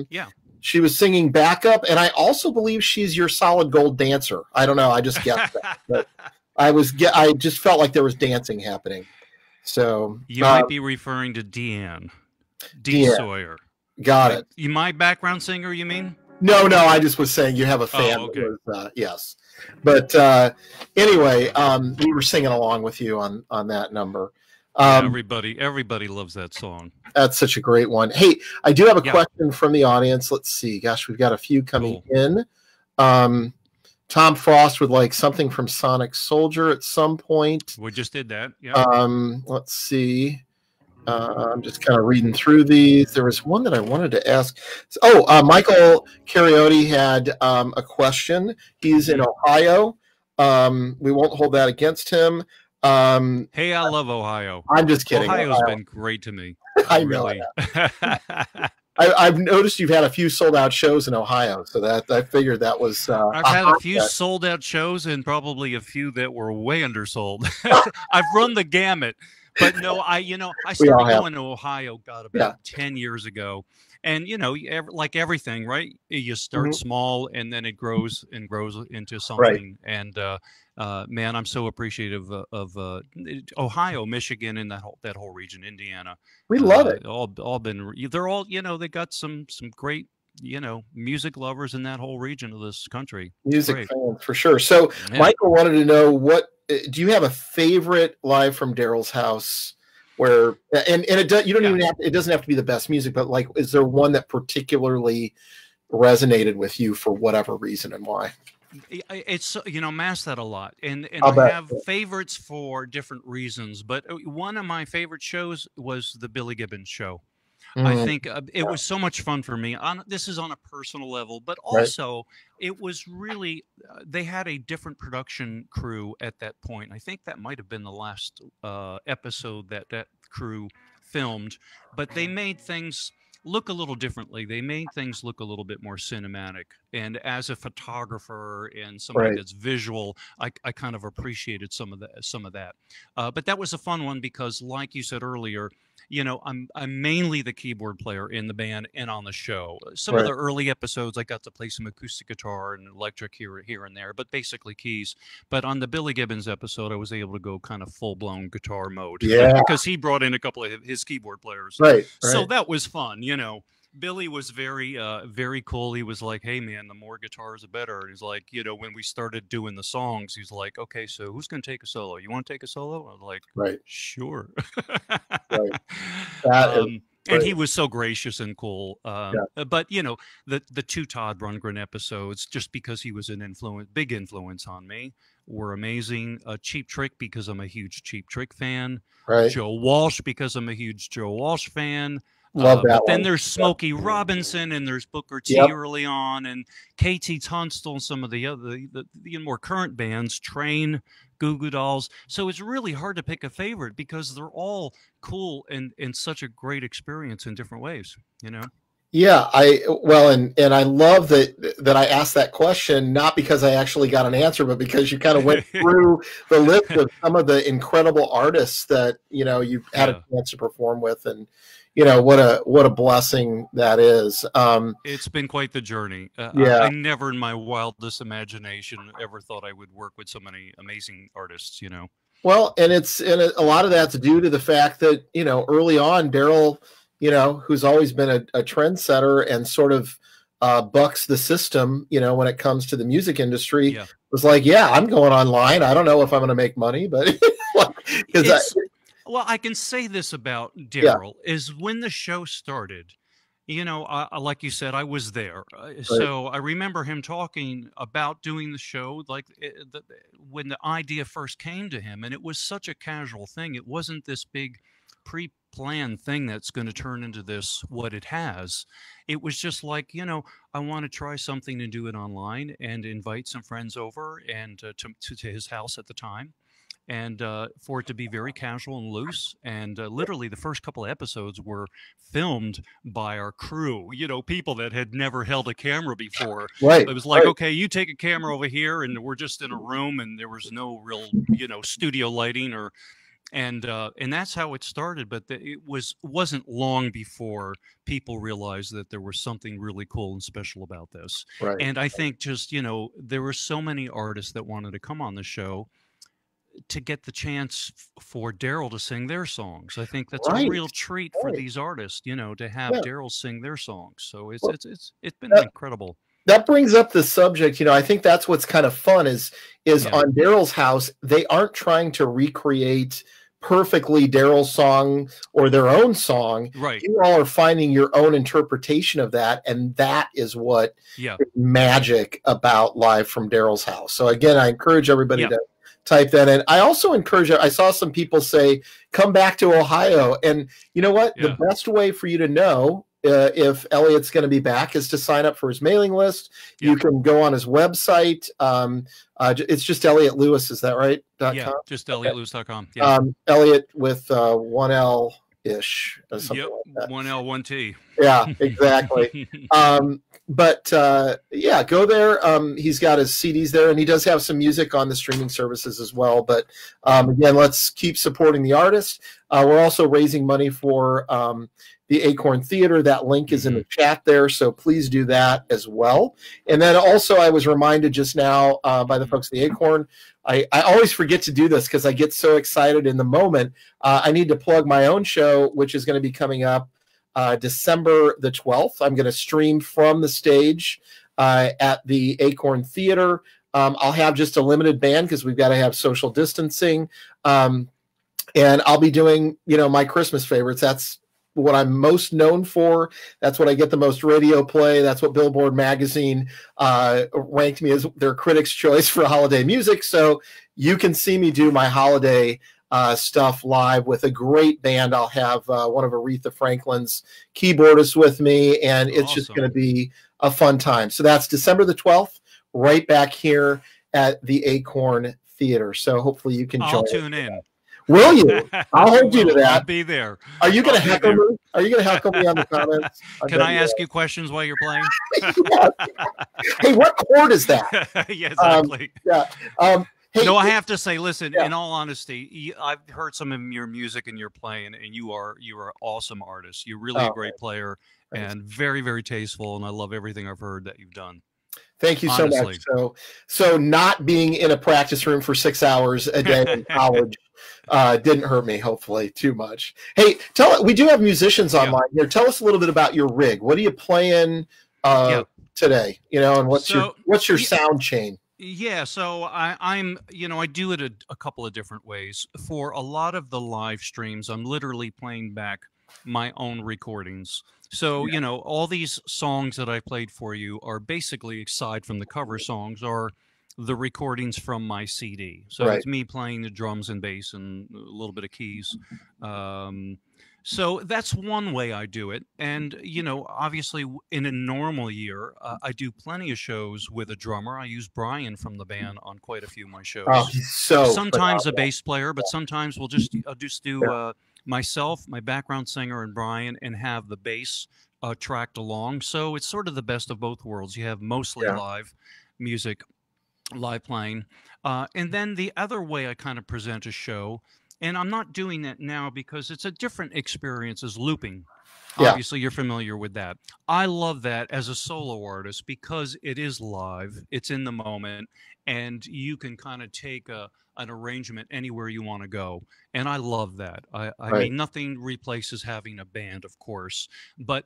Yeah. She was singing backup, and I also believe she's your solid gold dancer. I don't know. I just guessed that. But I just felt like there was dancing happening. So you might be referring to Deanne Sawyer. Got it. You my background singer, you mean? No, I just was saying you have a fan. Oh, okay. That was, yes. But anyway, we were singing along with you on that number. Everybody loves that song. That's such a great one. Hey, I do have a question from the audience. Let's see. Gosh, we've got a few coming in. Tom Frost would like something from Sonic Soldier at some point. We just did that. Yeah. Let's see. I'm just kind of reading through these. There was one that I wanted to ask. Michael Cariotti had a question. He's in Ohio. We won't hold that against him. Hey, I love Ohio. I'm just kidding. Ohio's been great to me. I know. Really. I've noticed you've had a few sold out shows in Ohio, so that I figured that was. I've had a few sold out shows and probably a few that were way undersold. I've run the gamut. But no, I started going to Ohio, about 10 years ago. And, like everything, right? You start small and then it grows and grows into something. Right. And, man, I'm so appreciative of Ohio, Michigan, and that whole region, Indiana. We love it. They're all, they got some great, music lovers in that whole region of this country. Music fans, for sure. So Michael wanted to know do you have a favorite live from Daryl's house where, and it doesn't have to be the best music, but like, is there one that particularly resonated with you for whatever reason and why? It's, I'm asked that a lot, and I have favorites for different reasons, but one of my favorite shows was the Billy Gibbons show. I think it was so much fun for me. This is on a personal level, but also it was really, they had a different production crew at that point. I think that might have been the last episode that crew filmed, but they made things look a little differently. They made things look a little bit more cinematic. And as a photographer and somebody that's visual, I kind of appreciated some of that. But that was a fun one because, like you said earlier, I'm mainly the keyboard player in the band and on the show. Some of the early episodes, I got to play some acoustic guitar and electric here and there, but basically keys. But on the Billy Gibbons episode, I was able to go kind of full-blown guitar mode. Because he brought in a couple of his keyboard players. So that was fun, Billy was very, very cool. He was like, hey, man, the more guitars, the better. And he's like, when we started doing the songs, he's like, okay, so who's going to take a solo? You want to take a solo? I was like, sure. And he was so gracious and cool. But, the two Todd Rundgren episodes, just because he was big influence on me, were amazing. Cheap Trick, because I'm a huge Cheap Trick fan. Joe Walsh, because I'm a huge Joe Walsh fan. Love that. But then there's Smokey Robinson, and there's Booker T early on, and KT Tunstall, and some of the other the more current bands, Train, Goo Goo Dolls. So it's really hard to pick a favorite because they're all cool and such a great experience in different ways. Yeah, I love that I asked that question, not because I actually got an answer, but because you kind of went through the list of some of the incredible artists that you've had a chance to perform with, and what a blessing that is. It's been quite the journey. Yeah. I never in my wildest imagination ever thought I would work with so many amazing artists, Well, and a lot of that's due to the fact that, early on, Daryl, who's always been a trendsetter and sort of bucks the system, when it comes to the music industry, was like, yeah, I'm going online. I don't know if I'm going to make money, but well, I can say this about Daryl is when the show started, like you said, I was there. So I remember him talking about doing the show, like when the idea first came to him, and it was such a casual thing. It wasn't this big pre-planned thing that's going to turn into this, what it has. It was just like, I want to try something and do it online and invite some friends over and to his house at the time. And for it to be very casual and loose. And literally the first couple of episodes were filmed by our crew, people that had never held a camera before. Right. It was like, okay, you take a camera over here, and we're just in a room, and there was no real, studio lighting and that's how it started. But it wasn't long before people realized that there was something really cool and special about this. Right. And I think just, there were so many artists that wanted to come on the show to get the chance for Daryl to sing their songs. I think that's a real treat for these artists, to have Daryl sing their songs. So it's been incredible. That brings up the subject. I think that's what's kind of fun is on Daryl's house, they aren't trying to recreate perfectly Daryl's song or their own song. Right. You all are finding your own interpretation of that, and that is what is magic about Live from Daryl's House. So again, I encourage everybody to type that in. I also encourage I saw some people say, come back to Ohio. And you know what? The best way for you to know if Elliot's going to be back is to sign up for his mailing list. You can go on his website. It's just Elliot Lewis. Is that right? .com? Just ElliotLewis.com. Yeah. Elliot with one L ish. Like that. 1 L, 1 T. Yeah, exactly. But go there. He's got his CDs there, and he does have some music on the streaming services as well. But again, let's keep supporting the artist. We're also raising money for the Acorn Theater. That link is in the chat there, so please do that as well. And then also, I was reminded just now by the folks at the Acorn. I always forget to do this because I get so excited in the moment. I need to plug my own show, which is going to be coming up December the 12th. I'm going to stream from the stage at the Acorn Theater. I'll have just a limited band because we've got to have social distancing. And I'll be doing, my Christmas favorites. That's what I'm most known for. That's what I get the most radio play. That's what Billboard magazine ranked me as their critics' choice for holiday music. So you can see me do my holiday stuff live with a great band. I'll have one of Aretha Franklin's keyboardists with me, and it's just going to be a fun time. So that's December the 12th, right back here at the Acorn Theater. So hopefully you can join. I'll tune in. Will you? I'll hold you to that. I'll be there. Are you going to heckle me? Are you going to heckle me on the comments? Can I ask you questions while you're playing? Hey, what chord is that? Yeah, exactly. Hey, no, I have to say, listen, in all honesty, I've heard some of your music and your playing, and you are an awesome artist. You're really a great player and very, very tasteful, and I love everything I've heard that you've done. Thank you so much. So not being in a practice room for 6 hours a day in college didn't hurt me, hopefully, too much. Hey, we do have musicians online here. Tell us a little bit about your rig. What are you playing today? And what's your sound chain? Yeah, so I'm I do it a couple of different ways. For a lot of the live streams, I'm literally playing back my own recordings. So, all these songs that I played for you are basically, aside from the cover songs, are the recordings from my CD. So it's me playing the drums and bass and a little bit of keys. So that's one way I do it. And, obviously in a normal year, I do plenty of shows with a drummer. I use Bryan from the band on quite a few of my shows. Oh, he's so sometimes a bass player, but sometimes I'll just do myself, my background singer, and Bryan, and have the bass tracked along. So it's sort of the best of both worlds. You have mostly live music, live playing. And then the other way I kind of present a show, and I'm not doing that now because it's a different experience, is looping. Yeah. Obviously, you're familiar with that. I love that as a solo artist because it is live, it's in the moment, and you can kind of take an arrangement anywhere you want to go. And I love that. I Right. mean, nothing replaces having a band, of course, but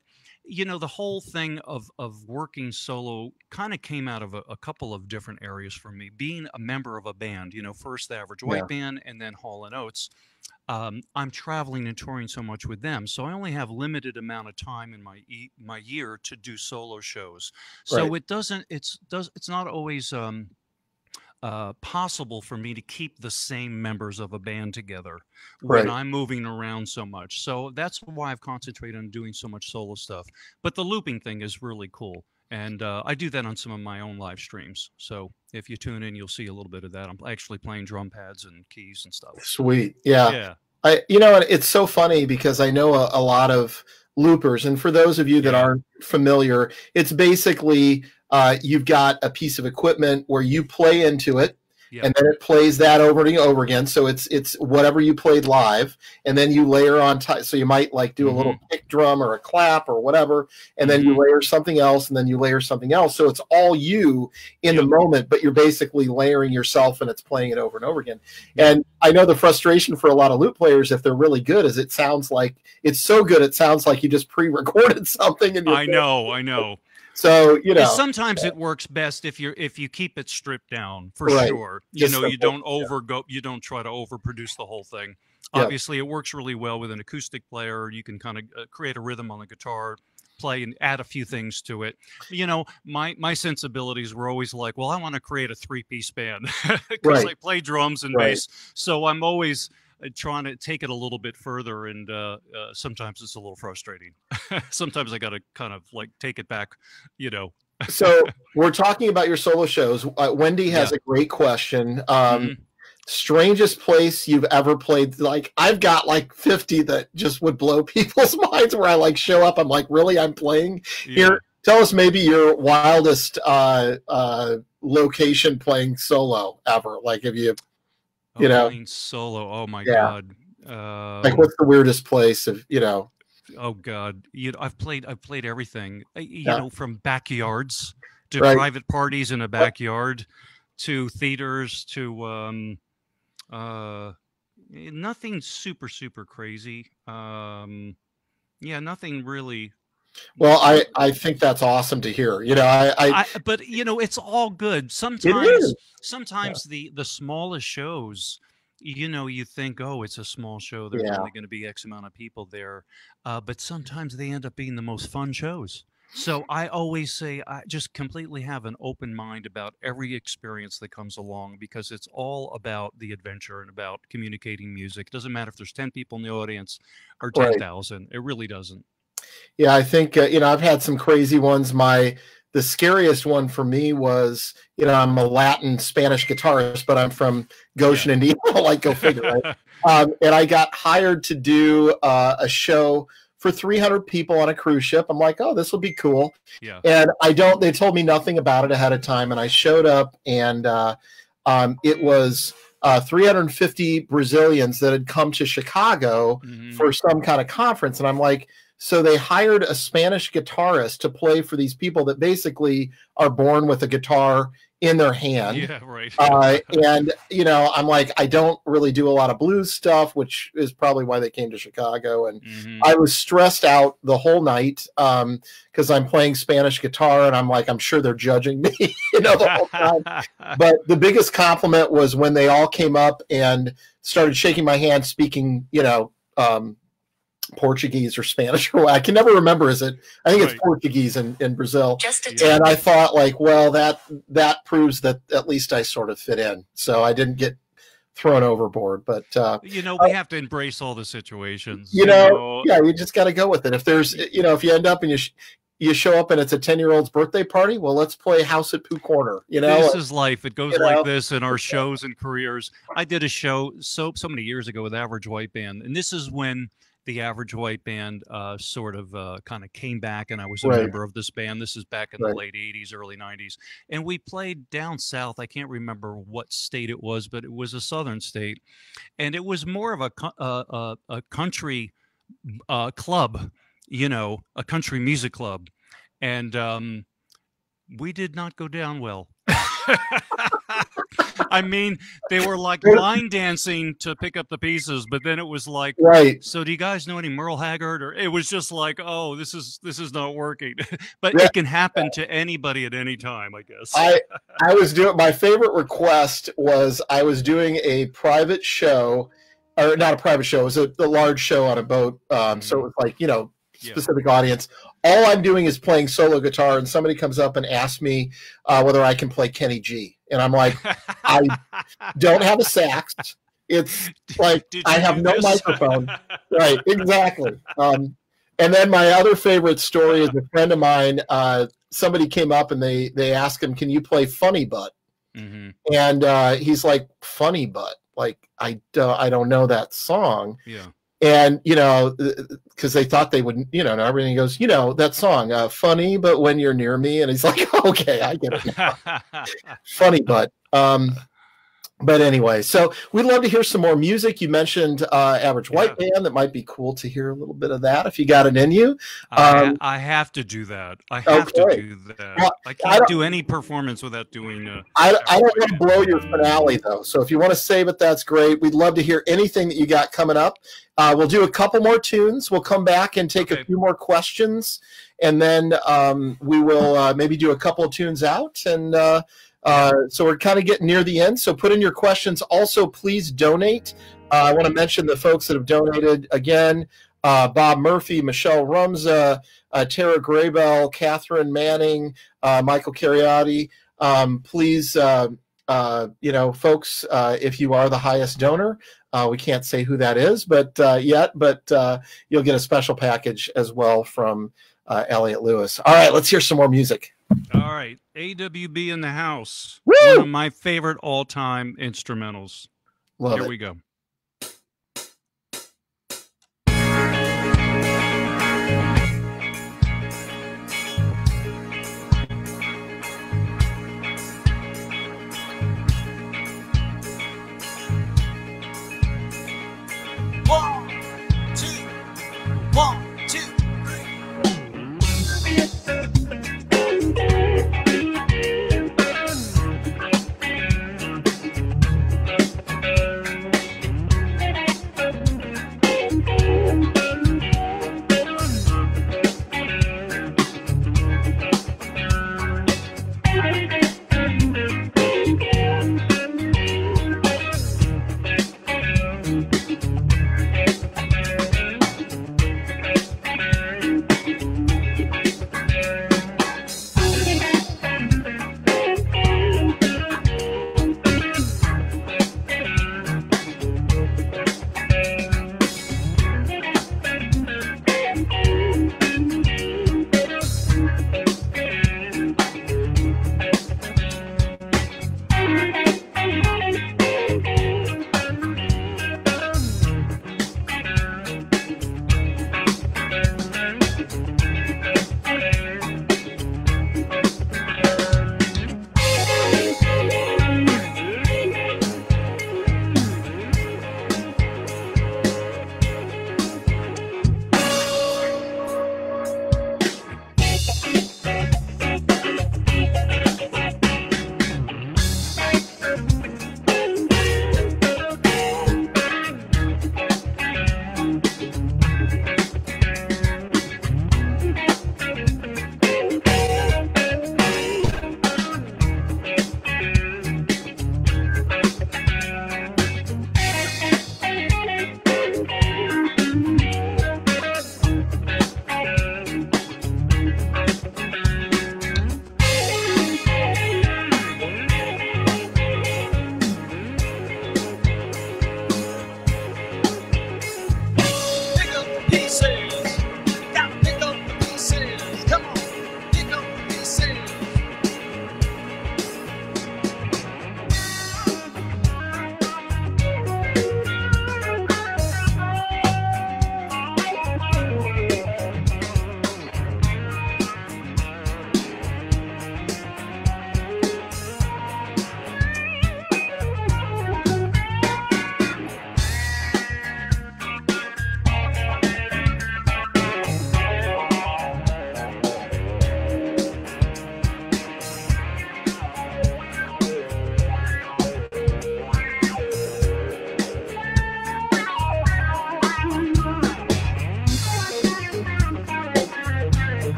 the whole thing of working solo kind of came out of a couple of different areas for me. Being a member of a band, first the Average Yeah. White Band and then Hall and Oates. I'm traveling and touring so much with them, so I only have limited amount of time in my year to do solo shows. So Right. it's not always possible for me to keep the same members of a band together when Right. I'm moving around so much. So that's why I've concentrated on doing so much solo stuff. But the looping thing is really cool. And I do that on some of my own live streams. So if you tune in, you'll see a little bit of that. I'm actually playing drum pads and keys and stuff. Sweet. Yeah. Yeah. And it's so funny because I know a lot of loopers, and for those of you that Yeah. aren't familiar, it's basically you've got a piece of equipment where you play into it, Yeah. and then it plays that over and over again. So it's whatever you played live, and then you layer on top. So you might like do a little kick drum or a clap or whatever, and then you layer something else, and then you layer something else. So it's all you in the moment, but you're basically layering yourself, and it's playing it over and over again. And I know the frustration for a lot of loop players, if they're really good, is it sounds like it's so good it sounds like you just pre-recorded something. And I know. So sometimes it works best if you keep it stripped down for Right. sure. Just You simple, don't you don't try to overproduce the whole thing. Yeah. Obviously, it works really well with an acoustic player. You can kind of create a rhythm on the guitar, play and add a few things to it. My sensibilities were always like, well, I want to create a 3-piece band because Right. I play drums and Right. bass. So I'm always trying to take it a little bit further, and sometimes it's a little frustrating. Sometimes I got to kind of like take it back, So we're talking about your solo shows. Wendy has a great question. Strangest place you've ever played? Like, I've got like 50 that just would blow people's minds, where I like show up, I'm like, really, I'm playing here? Tell us maybe your wildest location playing solo ever. Like, if you playing solo. Oh my God. Like, what's the weirdest place of Oh God, I've played everything. From backyards to Right. private parties in a backyard, to theaters, to nothing super crazy. Nothing really. Well, I think that's awesome to hear. But it's all good. Sometimes the smallest shows, you think, oh, it's a small show, there's only going to be X amount of people there, but sometimes they end up being the most fun shows. So I always say, I just completely have an open mind about every experience that comes along, because it's all about the adventure and about communicating music. It doesn't matter if there's 10 people in the audience or 10,000. It really doesn't. Yeah, I think I've had some crazy ones. The scariest one for me was, I'm a Latin Spanish guitarist, but I'm from Goshen, Indiana. Like, go figure, right? And I got hired to do a show for 300 people on a cruise ship. I'm like, oh, this will be cool. Yeah. And they told me nothing about it ahead of time. And I showed up, and it was 350 Brazilians that had come to Chicago for some kind of conference. And I'm like, so they hired a Spanish guitarist to play for these people that basically are born with a guitar in their hand. Yeah, right. And, I'm like, I don't really do a lot of blues stuff, which is probably why they came to Chicago. And I was stressed out the whole night because I'm playing Spanish guitar, and I'm like, I'm sure they're judging me, the whole time. But the biggest compliment was when they all came up and started shaking my hand, speaking, Portuguese or Spanish, or I can never remember. I think it's Portuguese in Brazil. And I thought, like, well, that proves that at least I sort of fit in, so I didn't get thrown overboard. But we have to embrace all the situations. you just got to go with it. If there's if you end up and you show up and it's a 10-year-old's birthday party, well, let's play House at Pooh Corner. This is life. It goes like this in our shows and careers. I did a show so many years ago with Average White Band, and this is when the Average White Band sort of kind of came back, and I was a member of this band. This is back in the late 80s, early 90s. And we played down south. I can't remember what state it was, but it was a southern state. And it was more of a country club. you know, a country music club, and we did not go down well. I mean, they were like line dancing to pick up the pieces, but then it was like, Right. so do you guys know any Merle Haggard? Or it was just like, oh, this is not working. But Yeah. it can happen to anybody at any time, I guess. I was doing, my favorite request was I was doing a private show, or not a private show, it was a large show on a boat. So it was like, you know, specific audience. All I'm doing is playing solo guitar, and somebody comes up and asks me whether I can play Kenny G. And I'm like, I don't have a sax. It's like I have no microphone. Right, exactly. And then my other favorite story is a friend of mine. Somebody came up and they asked him, "Can you play Funny Butt?" Mm-hmm. And he's like, "Funny Butt? Like I don't know that song." Yeah. And, you know, because they thought they wouldn't, you know, and everything goes, you know, that song, Funny But When You're Near Me. And he's like, okay, I get it now. Funny But. But anyway, so we'd love to hear some more music. You mentioned Average White Band. That might be cool to hear a little bit of that if you got it in you. I have to do that. I have to do that. Well, I can't do any performance without doing I don't want to blow your finale, though. So if you want to save it, that's great. We'd love to hear anything that you got coming up. We'll do a couple more tunes. We'll come back and take a few more questions. And then we will maybe do a couple of tunes out. And so we're kind of getting near the end. So put in your questions. Also, please donate. I want to mention the folks that have donated again. Bob Murphy, Michelle Rumza, Tara Graybell, Catherine Manning, Michael Cariotti. Please, you know, folks, if you are the highest donor, we can't say who that is, but you'll get a special package as well from Elliot Lewis. All right, let's hear some more music. All right, AWB in the house. Woo! One of my favorite all-time instrumentals. Love Here it. we go. One, two, three.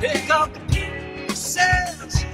Pick up the pieces.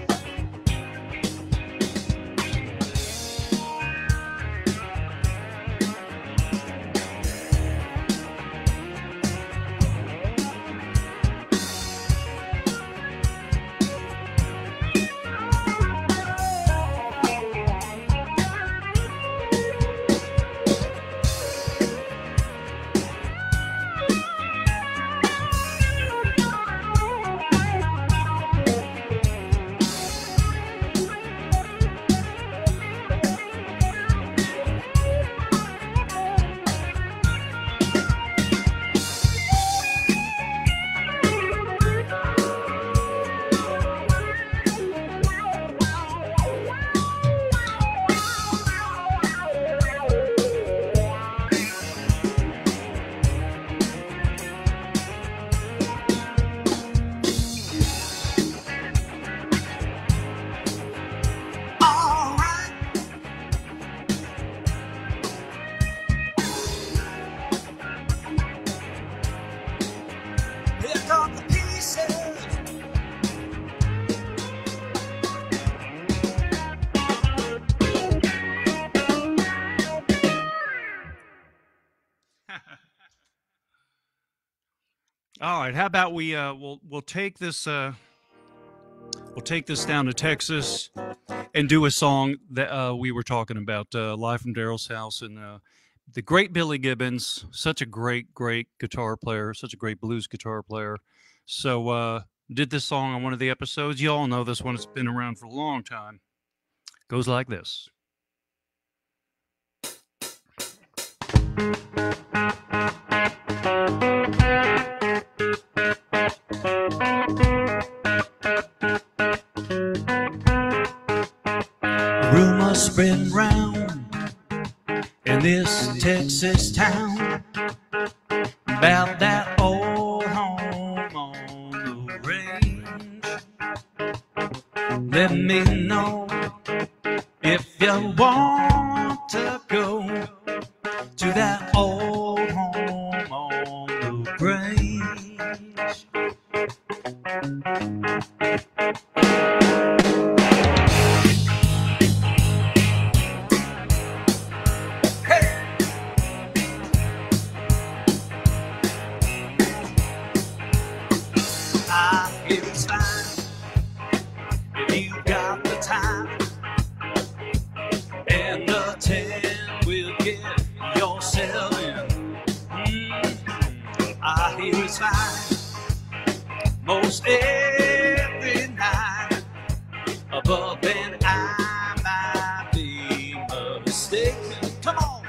All right, how about we'll take this down to Texas and do a song that we were talking about live from Daryl's house, and the great Billy Gibbons, such a great guitar player, such a great blues guitar player. So did this song on one of the episodes. You all know this one; it's been around for a long time. Goes like this. Rumors spreading round in this Texas town about that old home on the range. Let me know if you want to go to that old home on the range. Most every night, above and I might be mistaken. Come on.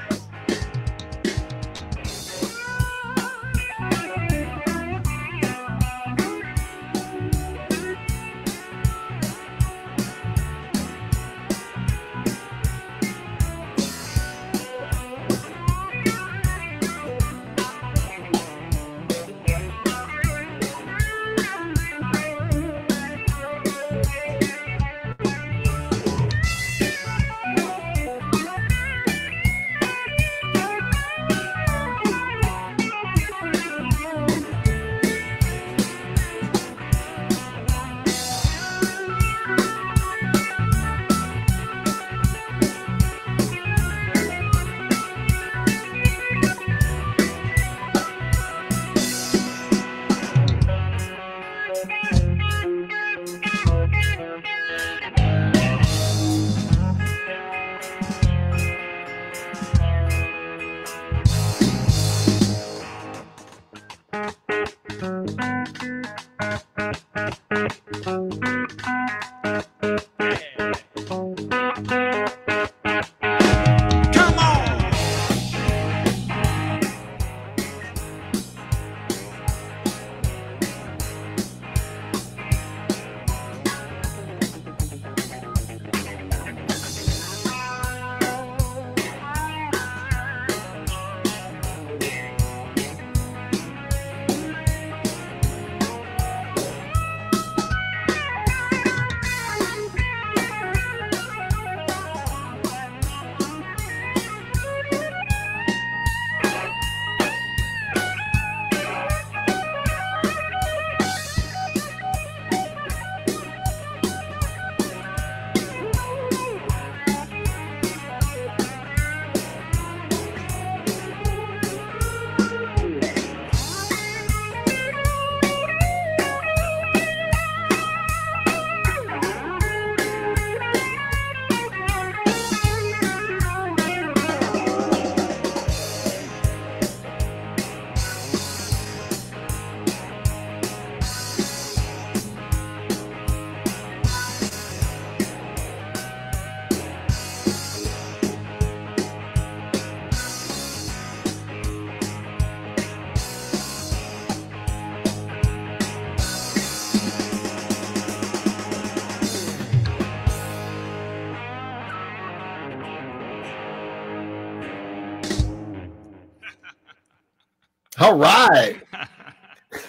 All right.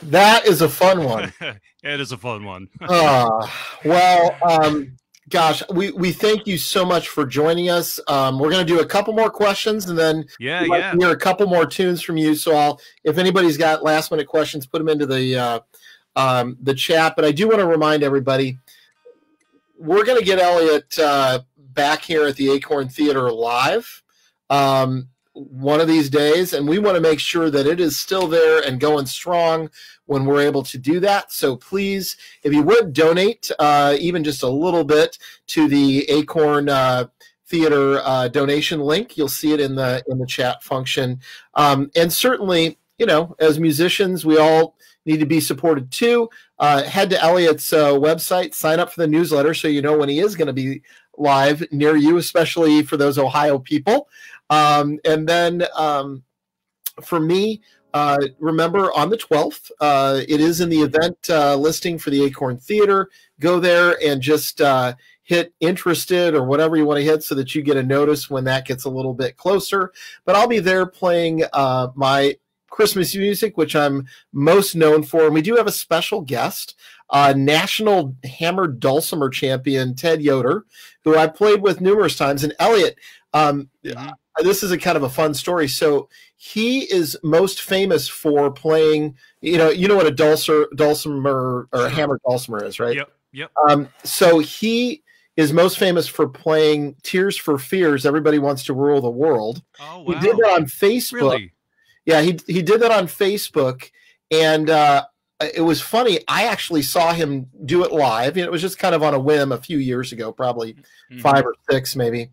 That is a fun one. It is a fun one. Gosh, we thank you so much for joining us. We're going to do a couple more questions, and then hear a couple more tunes from you. So if anybody's got last minute questions, put them into the chat. But I do want to remind everybody, we're going to get Elliot back here at the Acorn Theater live one of these days, and we want to make sure that it is still there and going strong when we're able to do that. So please, if you would donate even just a little bit to the Acorn Theater donation link, you'll see it in the chat function. And certainly, as musicians, we all need to be supported too. Head to Elliot's website, sign up for the newsletter so you know when he is going to be live near you, especially for those Ohio people. And then for me, remember on the 12th, it is in the event listing for the Acorn Theater. Go there and just hit interested or whatever you want to hit so that you get a notice when that gets a little bit closer. But I'll be there playing my Christmas music, which I'm most known for. And we do have a special guest, national hammer dulcimer champion Ted Yoder, who I played with numerous times. And Elliot, this is a kind of a fun story. So he is most famous for playing, you know what a dulcimer or a hammer dulcimer is, right? Yep. So he is most famous for playing Tears for Fears, Everybody Wants to Rule the World. Oh, wow. He did that on Facebook. Really? Yeah, he did that on Facebook, and it was funny. I actually saw him do it live. It was just kind of on a whim a few years ago, probably 5 or 6 maybe.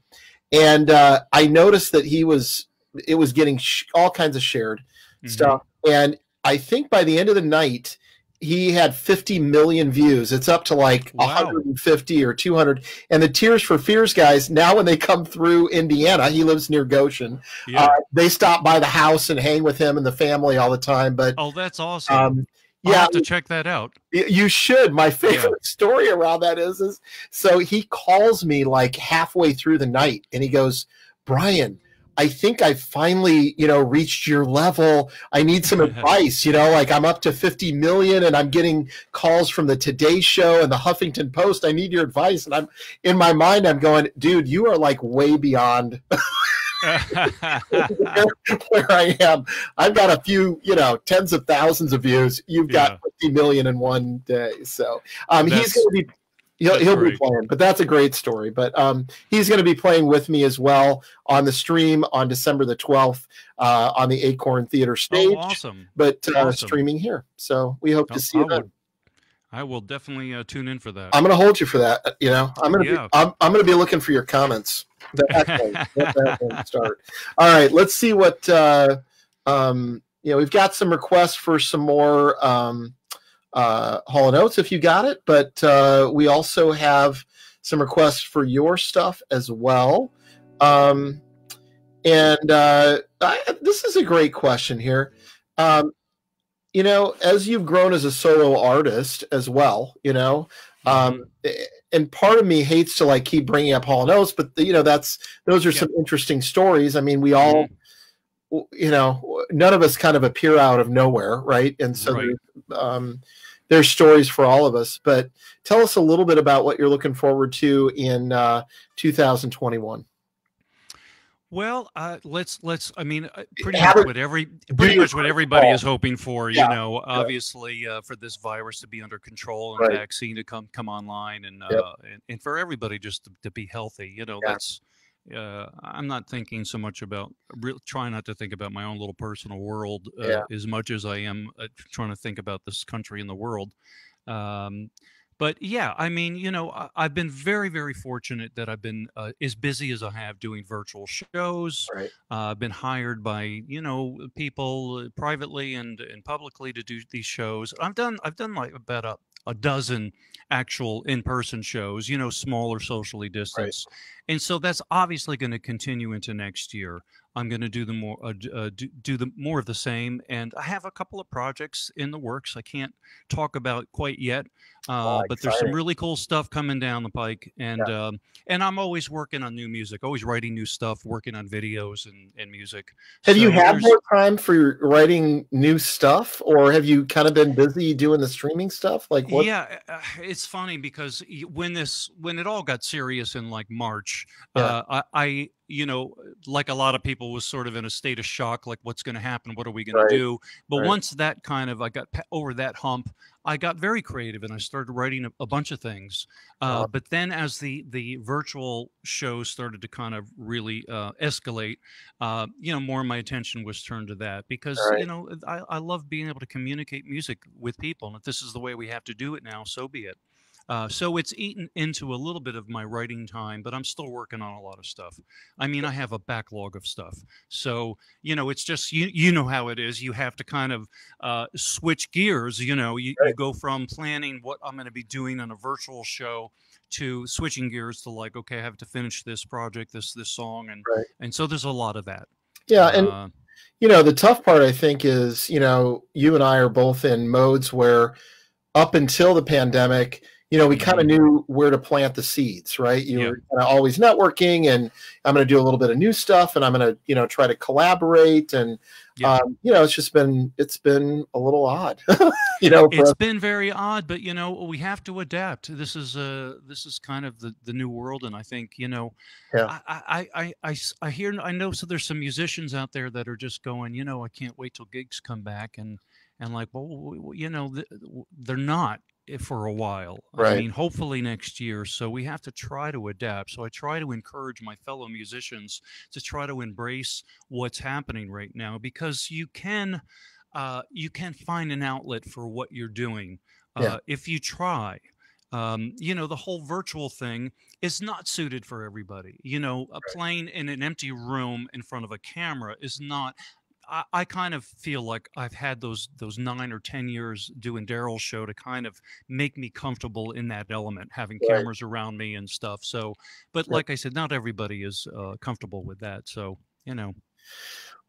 And I noticed that it was getting all kinds of shared stuff. And I think by the end of the night, he had 50 million views. It's up to like 150 or 200. And the Tears for Fears guys, now when they come through Indiana, he lives near Goshen. Yeah. They stop by the house and hang with him and the family all the time. But that's awesome. I'll have to check that out. You should. My favorite story around that is so he calls me like halfway through the night and he goes, Bryan, I think I finally, reached your level. I need some advice, like I'm up to 50 million and I'm getting calls from the Today Show and the Huffington Post. I need your advice. And I'm in my mind, I'm going, dude, you are like way beyond where I am. I've got a few, tens of thousands of views. You've got 50 million in one day. So he's going to be, he'll be playing, but that's a great story. But he's going to be playing with me as well on the stream on December the 12th on the Acorn Theater stage. Oh, awesome. But streaming here. So we hope to see you then. I will definitely tune in for that. I'm going to hold you for that. I'm going to be looking for your comments. Start. All right, let's see what we've got some requests for some more Hall and Oates if you got it, but we also have some requests for your stuff as well. And this is a great question here. As you've grown as a solo artist as well, and part of me hates to like keep bringing up Hall and Oates, but those are some interesting stories. I mean, we all, none of us kind of appear out of nowhere, right? And so there's stories for all of us. But tell us a little bit about what you're looking forward to in 2021. Well, let's. I mean, pretty much what everybody is hoping for. Obviously, for this virus to be under control and a vaccine to come online, and for everybody just to be healthy. That's. I'm not thinking so much about trying not to think about my own little personal world as much as I am trying to think about this country and the world. But yeah, I mean, I've been very, very fortunate that I've been as busy as I have doing virtual shows. Right. I've been hired by, people privately and publicly to do these shows. I've done like about a dozen actual in-person shows, smaller, socially distanced. And so that's obviously going to continue into next year. I'm going to do the more of the same, and I have a couple of projects in the works I can't talk about quite yet, but there's some really cool stuff coming down the pike, and I'm always working on new music, always writing new stuff, working on videos and music. Have you had more time for writing new stuff, or have you kind of been busy doing the streaming stuff? Like what? Yeah, it's funny because when it all got serious in like March, I you know, like a lot of people, was sort of in a state of shock, like what's going to happen, what are we going to do? But once that kind of, I got over that hump, I got very creative and I started writing a bunch of things. But then as the virtual shows started to kind of really escalate, you know, more of my attention was turned to that because, you know, I love being able to communicate music with people. And if this is the way we have to do it now, so be it. So it's eaten into a little bit of my writing time, but I'm still working on a lot of stuff. I mean, I have a backlog of stuff. So, you know, it's just, you know how it is. You have to kind of switch gears. You know, you go from planning what I'm going to be doing on a virtual show to switching gears to like, okay, I have to finish this project, this song. And so there's a lot of that. Yeah. And, you know, the tough part, I think, is, you know, you and I are both in modes where up until the pandemic, you know, we kind of knew where to plant the seeds, right? You were kind of always networking, and I'm going to do a little bit of new stuff, and I'm going to, you know, try to collaborate, and you know, it's been a little odd, you know. It's been very odd, but you know, we have to adapt. This is kind of the new world, and I think, you know, I know. So there's some musicians out there that are just going, you know, I can't wait till gigs come back, and like, well, you know, they're not for a while. I mean, hopefully next year. So we have to try to adapt. So I try to encourage my fellow musicians to try to embrace what's happening right now, because you can find an outlet for what you're doing if you try. You know, the whole virtual thing is not suited for everybody. You know, playing in an empty room in front of a camera is not. I kind of feel like I've had those 9 or 10 years doing Daryl's show to kind of make me comfortable in that element, having cameras around me and stuff. So, but like I said, not everybody is comfortable with that. So, you know.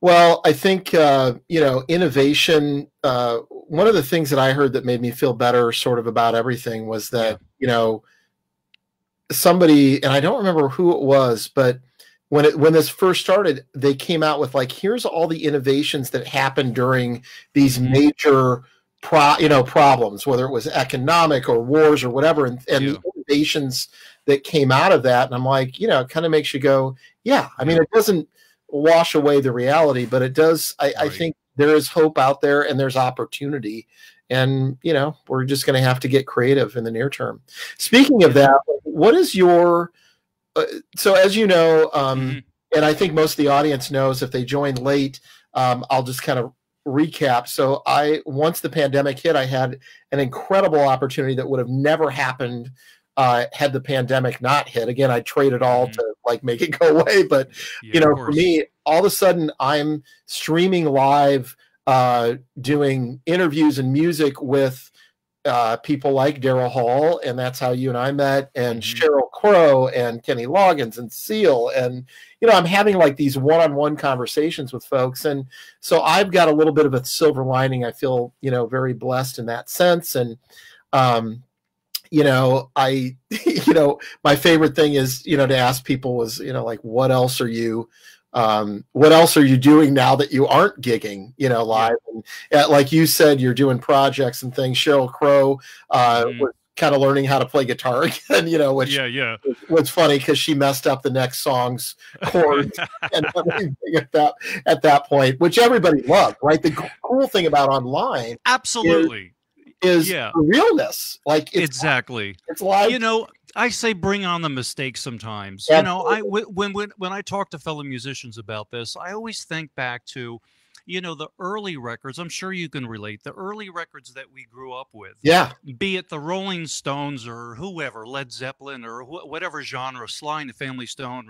Well, I think, you know, innovation, one of the things that I heard that made me feel better sort of about everything was that, you know, somebody, and I don't remember who it was, but when this first started, they came out with like, here's all the innovations that happened during these major problems, whether it was economic or wars or whatever, and the innovations that came out of that. And I'm like, you know, it kind of makes you go, yeah. I mean, it doesn't wash away the reality, but it does. I think there is hope out there, and there's opportunity. And, you know, we're just going to have to get creative in the near term. Speaking of that, what is your so as you know, and I think most of the audience knows if they joined late, I'll just kind of recap. So once the pandemic hit, I had an incredible opportunity that would have never happened had the pandemic not hit. Again, I traded all to like make it go away. But, you know, for me, all of a sudden I'm streaming live, doing interviews and music with people like Daryl Hall, and that's how you and I met, and Sheryl Crow and Kenny Loggins and Seal. And, you know, I'm having like these one-on-one conversations with folks. And so I've got a little bit of a silver lining. I feel, you know, very blessed in that sense. And, you know, you know, my favorite thing is, you know, to ask people was, you know, like, what else are you doing now that you aren't gigging, you know, live? And like you said, you're doing projects and things. Sheryl Crow was kind of learning how to play guitar again, you know, which was funny because she messed up the next song's chords and everything at that point, which everybody loved, right? The cool thing about online is the realness. Like it's live. You know, I say bring on the mistakes sometimes. You know, when I talk to fellow musicians about this, I always think back to, you know, the early records. I'm sure you can relate. The early records that we grew up with. Yeah. Be it the Rolling Stones or whoever, Led Zeppelin or whatever genre, Sly and the Family Stone,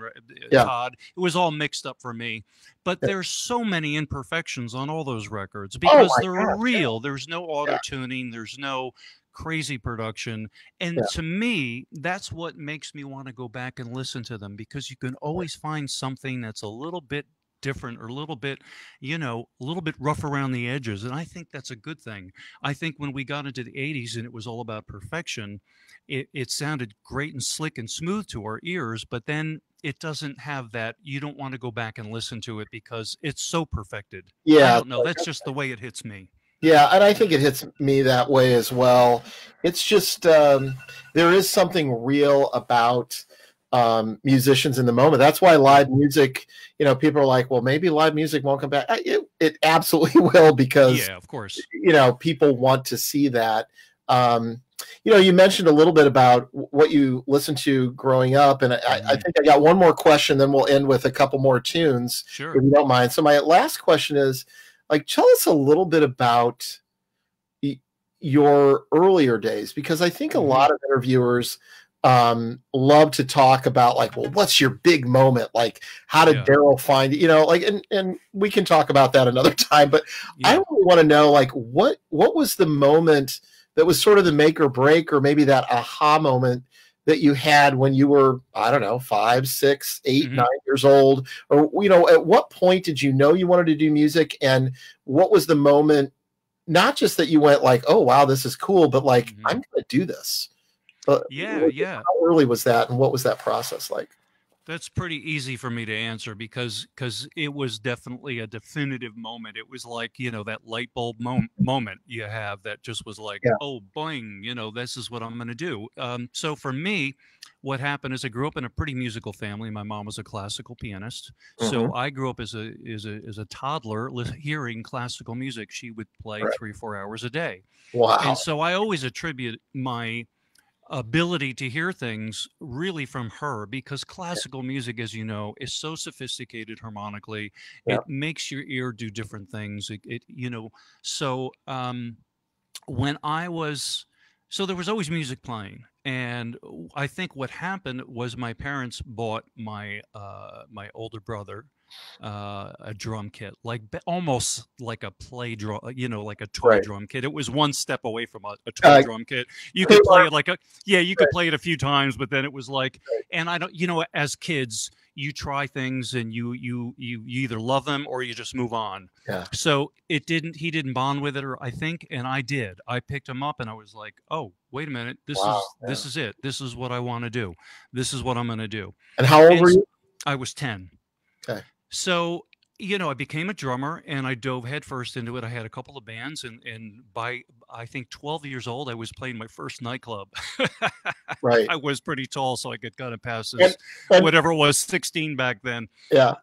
Todd. It was all mixed up for me. But there's so many imperfections on all those records because they're real. There's no auto-tuning. There's no crazy production. And to me, that's what makes me want to go back and listen to them, because you can always find something that's a little bit different or a little bit, a little bit rough around the edges. And I think that's a good thing. I think when we got into the 80s and it was all about perfection, it sounded great and slick and smooth to our ears, but then it doesn't have that. You don't want to go back and listen to it because it's so perfected. Yeah. I don't know. That's just the way it hits me. Yeah, and I think it hits me that way as well. It's just there is something real about musicians in the moment. That's why live music, people are like, well, maybe live music won't come back. It absolutely will, because of course, people want to see that. You mentioned a little bit about what you listened to growing up, and I think I got one more question, then we'll end with a couple more tunes, sure, if you don't mind. So my last question is, tell us a little bit about your earlier days, because I think a lot of interviewers love to talk about well, what's your big moment? How did Daryl find it? And we can talk about that another time, but I really want to know what was the moment that was sort of the make or break, or maybe that aha moment that you had when you were, I don't know, 5, 6, 8, 9 years old, or, at what point did you know you wanted to do music, and what was the moment, not just that you went oh, wow, this is cool, but I'm going to do this. But how early was that, and what was that process like? That's pretty easy for me to answer, because it was definitely a definitive moment. It was that light bulb moment you have that just was oh, boing, this is what I'm going to do. So for me, what happened is I grew up in a pretty musical family. My mom was a classical pianist. So I grew up as a toddler hearing classical music. She would play 3 or 4 hours a day. Wow. And so I always attribute my ability to hear things really from her, because classical music, as you know, is so sophisticated harmonically. It makes your ear do different things. So there was always music playing. And I think what happened was my parents bought my older brother a drum kit, almost like a play drum, like a toy drum kit. It was one step away from a toy drum kit. You could play it you could play it a few times, but then it was and I don't, as kids, you try things and you either love them or you just move on. Yeah. So he didn't bond with it, or I think, and I did. I picked him up and I was like, oh, wait a minute, this is it. This is what I want to do. This is what I'm going to do. And how old were you? I was 10. Okay. So, I became a drummer and I dove headfirst into it. I had a couple of bands, and by, I think, 12 years old, I was playing my first nightclub. Right. I was pretty tall, so I could kind of pass as whatever it was, 16 back then. Yeah.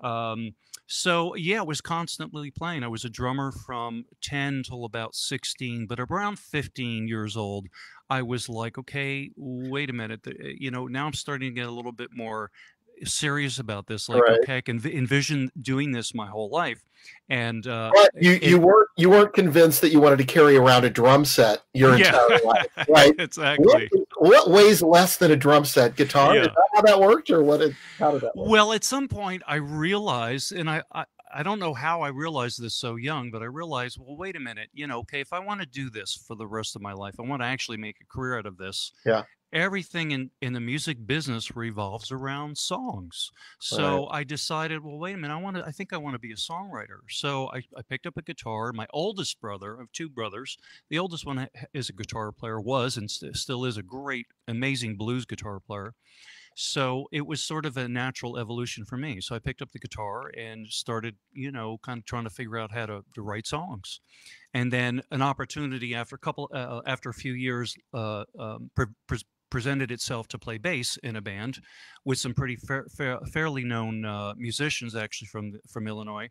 So, I was constantly playing. I was a drummer from 10 till about 16, but around 15 years old, I was like, okay, wait a minute. Now I'm starting to get a little bit more serious about this. Okay, I can envision doing this my whole life. And but you weren't convinced that you wanted to carry around a drum set your entire life, right? Exactly. What weighs less than a drum set? Guitar? Yeah. Is that how that worked, or how did that work? Well, at some point I realized, and I don't know how I realized this so young, but I realized, well, wait a minute, okay, if I want to do this for the rest of my life, I want to actually make a career out of this. Yeah. Everything in the music business revolves around songs. So I decided, well, wait a minute, I think I want to be a songwriter. So I picked up a guitar. My oldest brother, I have 2 brothers. The oldest one is a guitar player, was and still is a great, amazing blues guitar player. So it was sort of a natural evolution for me. So I picked up the guitar and started, kind of trying to figure out how to write songs. And then an opportunity after a few years presented itself to play bass in a band with some pretty fairly known musicians, actually from Illinois,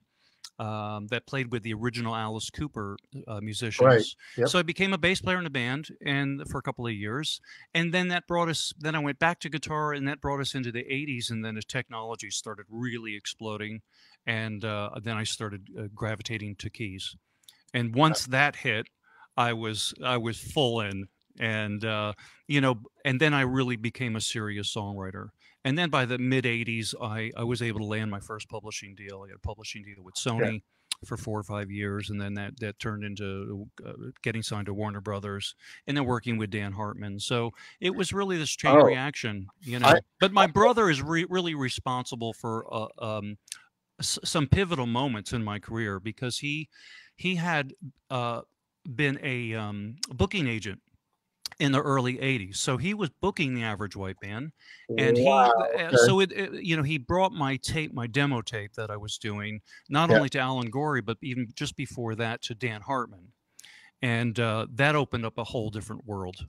that played with the original Alice Cooper musicians. Right. Yep. So I became a bass player in a band and for a couple of years. And then then I went back to guitar, and that brought us into the 80s. And then the technology started really exploding. And then I started gravitating to keys. And once that hit, I was full in. And, and then I really became a serious songwriter. And then by the mid 80s, I was able to land my first publishing deal. I got a publishing deal with Sony for 4 or 5 years, and then that turned into getting signed to Warner Brothers, and then working with Dan Hartman. So it was really this chain reaction, you know. But my brother is really responsible for some pivotal moments in my career, because he had been a booking agent in the early 80s. So he was booking the Average White Band, and so you know, he brought my demo tape that I was doing, not only to Alan Gorey, but even just before that to Dan Hartman. And that opened up a whole different world,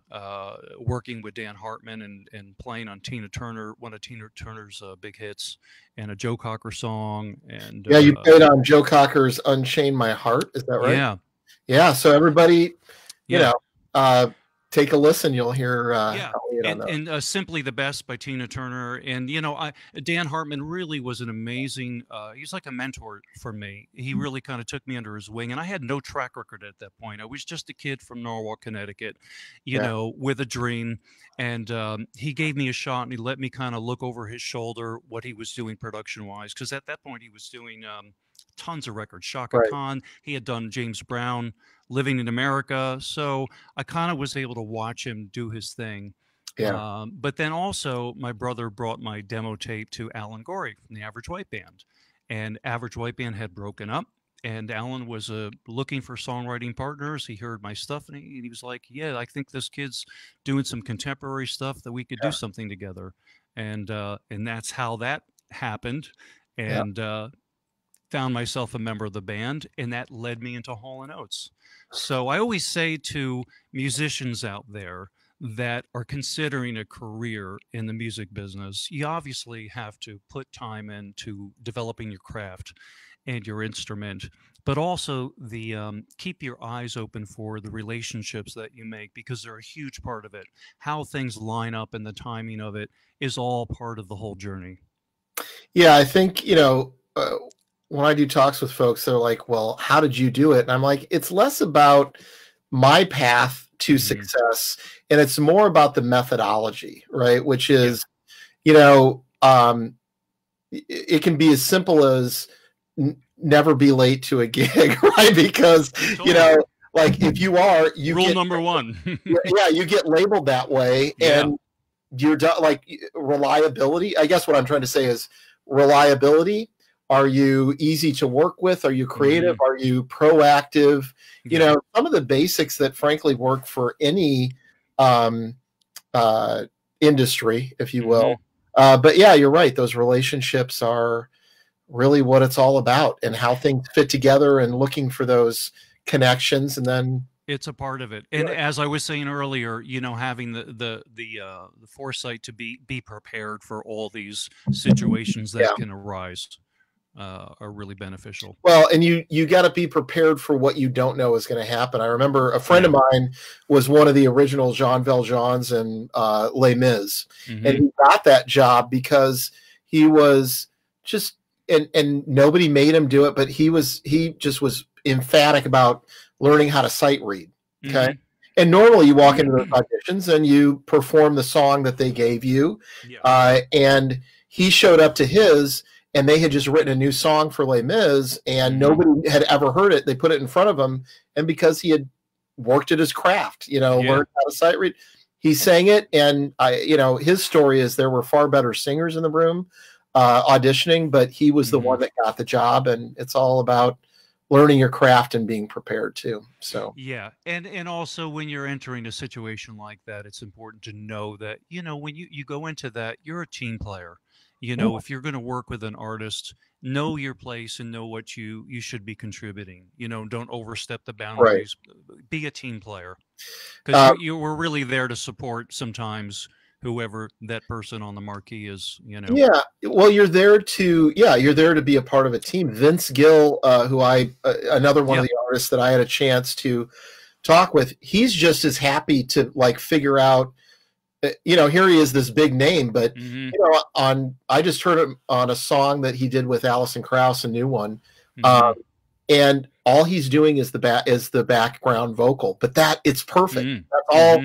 working with Dan Hartman and playing on Tina Turner, one of Tina Turner's big hits, and a Joe Cocker song. And you played on Joe Cocker's Unchain My Heart. Is that right? Yeah. So everybody, you know, take a listen. You'll hear and Simply the Best by Tina Turner. And you know, Dan Hartman really was an amazing he's like a mentor for me. He really kind of took me under his wing, and I had no track record at that point. I was just a kid from Norwalk, Connecticut, you know, with a dream. And he gave me a shot, and he let me kind of look over his shoulder what he was doing production wise, because at that point he was doing tons of records. Shaka Khan, he had done James Brown, Living in America. So I kind of was able to watch him do his thing. But then also my brother brought my demo tape to Alan Gorey from the Average White Band, and Average White Band had broken up, and Alan was looking for songwriting partners. He heard my stuff, and he was like, yeah, I think this kid's doing some contemporary stuff that we could do something together. And that's how that happened. And found myself a member of the band, and that led me into Hall and Oates. So I always say to musicians out there that are considering a career in the music business, you obviously have to put time into developing your craft and your instrument, but also keep your eyes open for the relationships that you make, because they're a huge part of it. How things line up and the timing of it is all part of the whole journey. Yeah, I think, you know, when I do talks with folks, they're like, well, how did you do it? And I'm like, it's less about my path to success, and it's more about the methodology, right? Which is, you know, it can be as simple as never be late to a gig, right? Because, you know, like if you are, rule number one. You get labeled that way, and you're like reliability. I guess what I'm trying to say is reliability. Are you easy to work with? Are you creative? Are you proactive? You know, some of the basics that frankly work for any industry, if you will. But yeah, you're right. Those relationships are really what it's all about, and how things fit together, and looking for those connections. And then it's a part of it. And as I was saying earlier, you know, having the foresight to be prepared for all these situations that can arise. Are really beneficial. Well, and you got to be prepared for what you don't know is going to happen. I remember a friend of mine was one of the original Jean Valjeans in Les Mis, and he got that job because he was just and nobody made him do it, but he just was emphatic about learning how to sight read. Okay. And normally you walk into those auditions and you perform the song that they gave you, and he showed up to his. And they had just written a new song for Les Mis, and nobody had ever heard it. They put it in front of him, and because he had worked at his craft, you know, learned how to sight read, he sang it. And you know, his story is there were far better singers in the room auditioning, but he was the one that got the job. And it's all about learning your craft and being prepared too. So and also when you're entering a situation like that, it's important to know that, you know, when you go into that, you're a team player. You know, if you're going to work with an artist, know your place and know what you should be contributing. You know, don't overstep the boundaries. Be a team player, because you were really there to support sometimes whoever that person on the marquee is. You know. Yeah. Well, you're there to be a part of a team. Vince Gill, who another one of the artists that I had a chance to talk with, he's just as happy to like figure out. You know, here he is, this big name, but you know, I just heard him on a song that he did with Alison Krauss, a new one, and all he's doing is the background vocal, but it's perfect. That's all.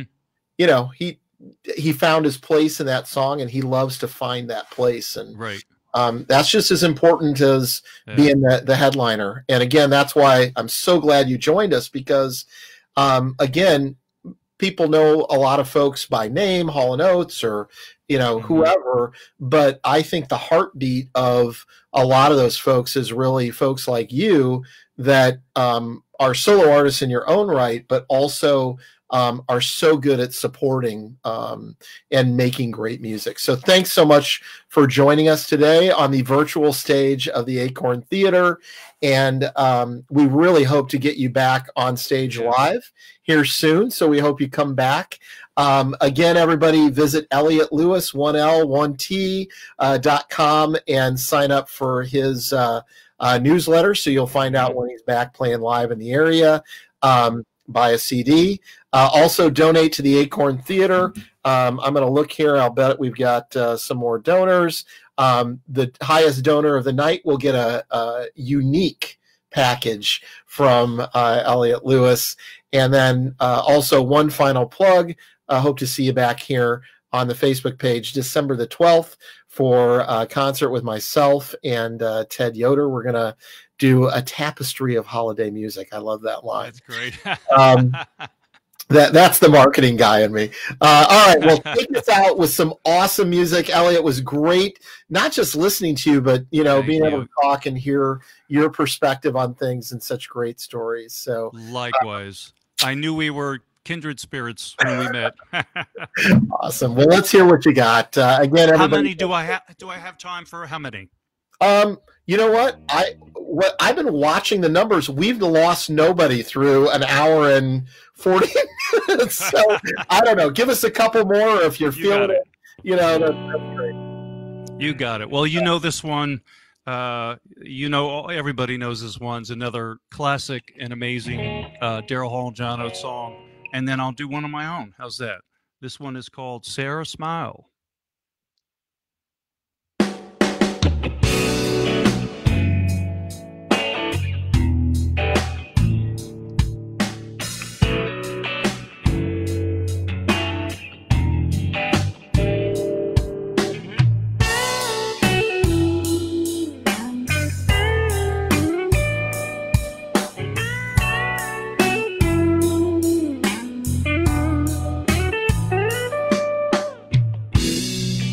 You know, he found his place in that song, and he loves to find that place, and That's just as important as being the headliner. And again, that's why I'm so glad you joined us, because again, people know a lot of folks by name, Hall and Oates, or whoever, but I think the heartbeat of a lot of those folks is really folks like you that are solo artists in your own right, but also are so good at supporting and making great music. So thanks so much for joining us today on the virtual stage of the Acorn Theater. And we really hope to get you back on stage live here soon. So we hope you come back. Again, everybody visit Elliot Lewis, 1L1T.com and sign up for his newsletter. So you'll find out when he's back playing live in the area. Buy a CD. Also donate to the Acorn Theater. I'm going to look here. I'll bet we've got some more donors. The highest donor of the night will get a unique package from Elliot Lewis. And then also one final plug. I hope to see you back here on the Facebook page December the 12th for a concert with myself and Ted Yoder. We're going to do a tapestry of holiday music. I love that line. That's great. That's the marketing guy in me. All right, well, take us out with some awesome music. Elliot, was great, not just listening to you, but being able to talk and hear your perspective on things and such great stories. So likewise, I knew we were kindred spirits when we met. Awesome. Well, let's hear what you got. Again, everybody, how many do I have? Do I have time for how many? You know what? I've been watching the numbers. We've lost nobody through an hour and 40 minutes. So I don't know. Give us a couple more if you're feeling it. That's great. You got it. Well, this one. Everybody knows this one's another classic and amazing Daryl Hall and John Oates song. And then I'll do one of my own. How's that? This one is called Sarah Smile.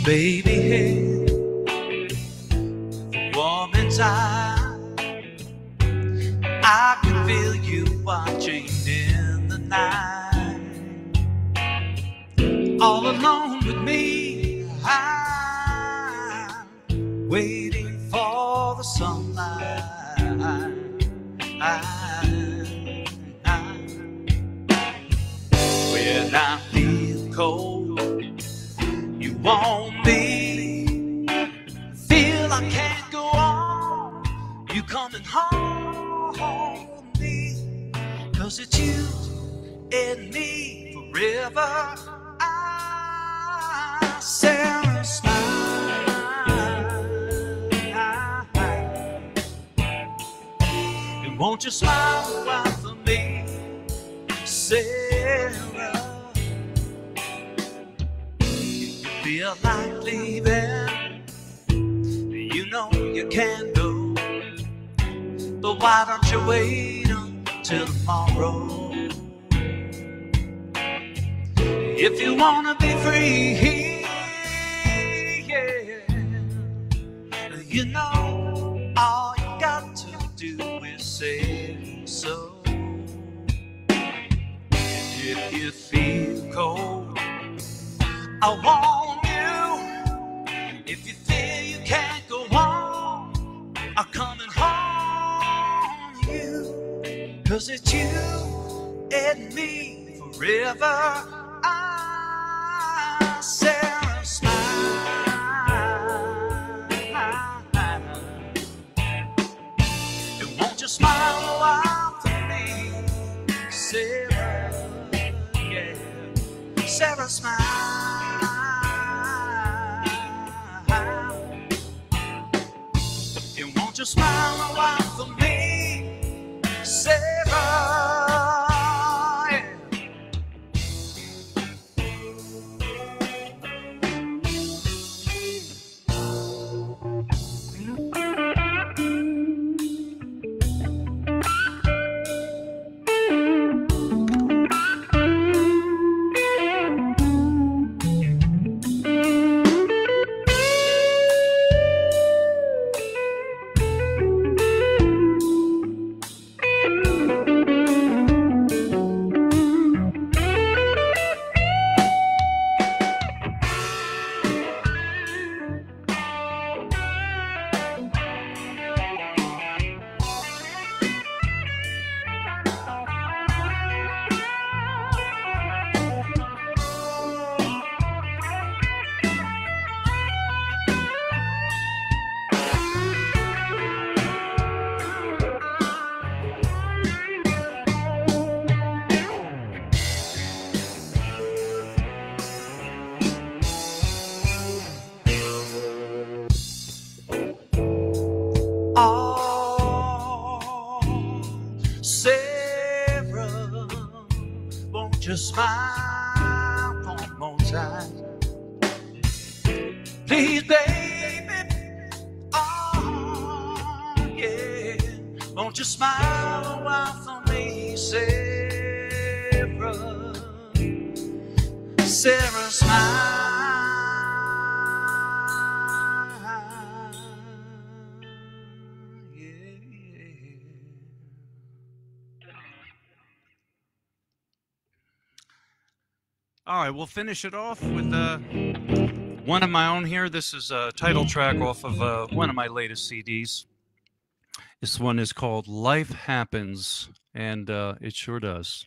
Baby head, the woman's eye, I can feel you watching in the night. All alone with me, I'm waiting for the sunlight. When I feel cold, you want me, feel I can't go on, you coming home me, 'cause it's you and me forever. Sarah smile, and won't you smile out for me, Sarah? Feel like leaving, you know you can go, but why don't you wait until tomorrow? If you wanna be free, yeah, all you got to do is say so. If you feel cold, I want you. If you feel you can't go on, I'm coming home you, 'cause it's you and me forever. Sarah smile, and won't you smile a while for me, Sarah? Yeah, Sarah smile. Just smile a while for me, Sarah. Yeah. inside. Please, baby, oh, yeah. Won't you smile a while for me, Sarah? Sarah, smile. All right, we'll finish it off with one of my own here. This is a title track off of one of my latest CDs. This one is called Life Happens, and it sure does.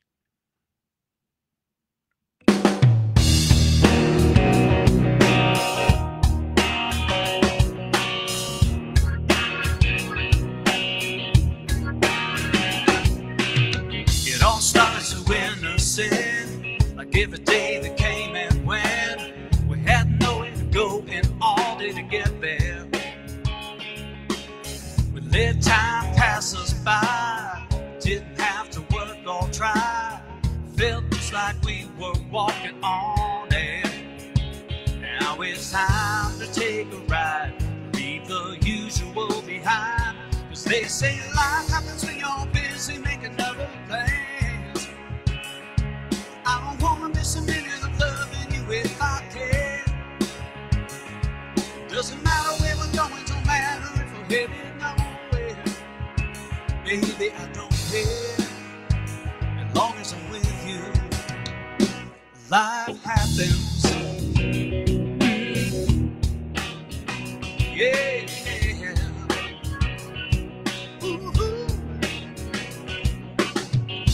It all started so innocent, like every day that came and went. We had nowhere to go and all day to get there. We let time pass us by, didn't have to work or try. Felt just like we were walking on air. Now it's time to take a ride, leave the usual behind. 'Cause they say life happens when you're busy making other plans. I don't wanna miss a minute of loving you if I can. Doesn't matter where we're going, don't matter if we're headed nowhere. Baby, I don't care, as long as I'm with you. Life happens. Yeah. Ooh.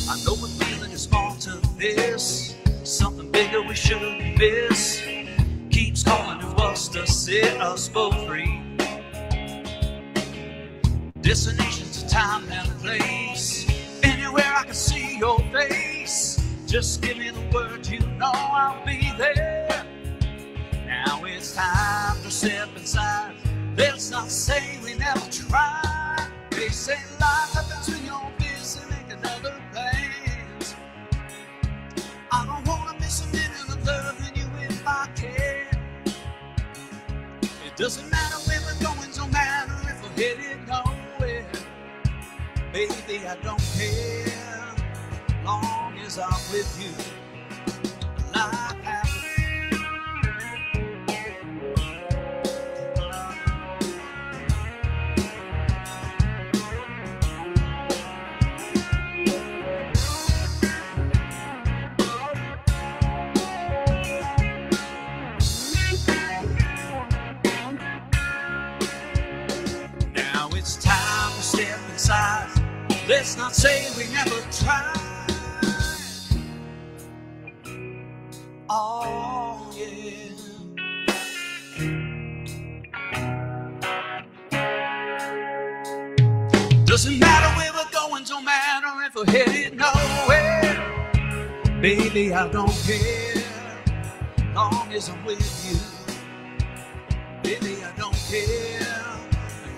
I know we're feeling is more to this, something bigger we shouldn't miss. Keeps calling to us to set us both free. Destinations of time and place, anywhere I can see your face. Just give me the word, you know I'll be there. Now it's time to step inside. Let's not say we never tried. They say life happens when you're busy making other plans. I don't wanna miss a minute of loving you if I can. It doesn't matter where we're going, don't matter if we're headed nowhere. Baby, I don't care, long as I'm with you. Life happens. Let's not say we never tried. Oh, yeah. Doesn't matter where we're going, don't matter if we're headed nowhere. Baby, I don't care, long as I'm with you. Baby, I don't care,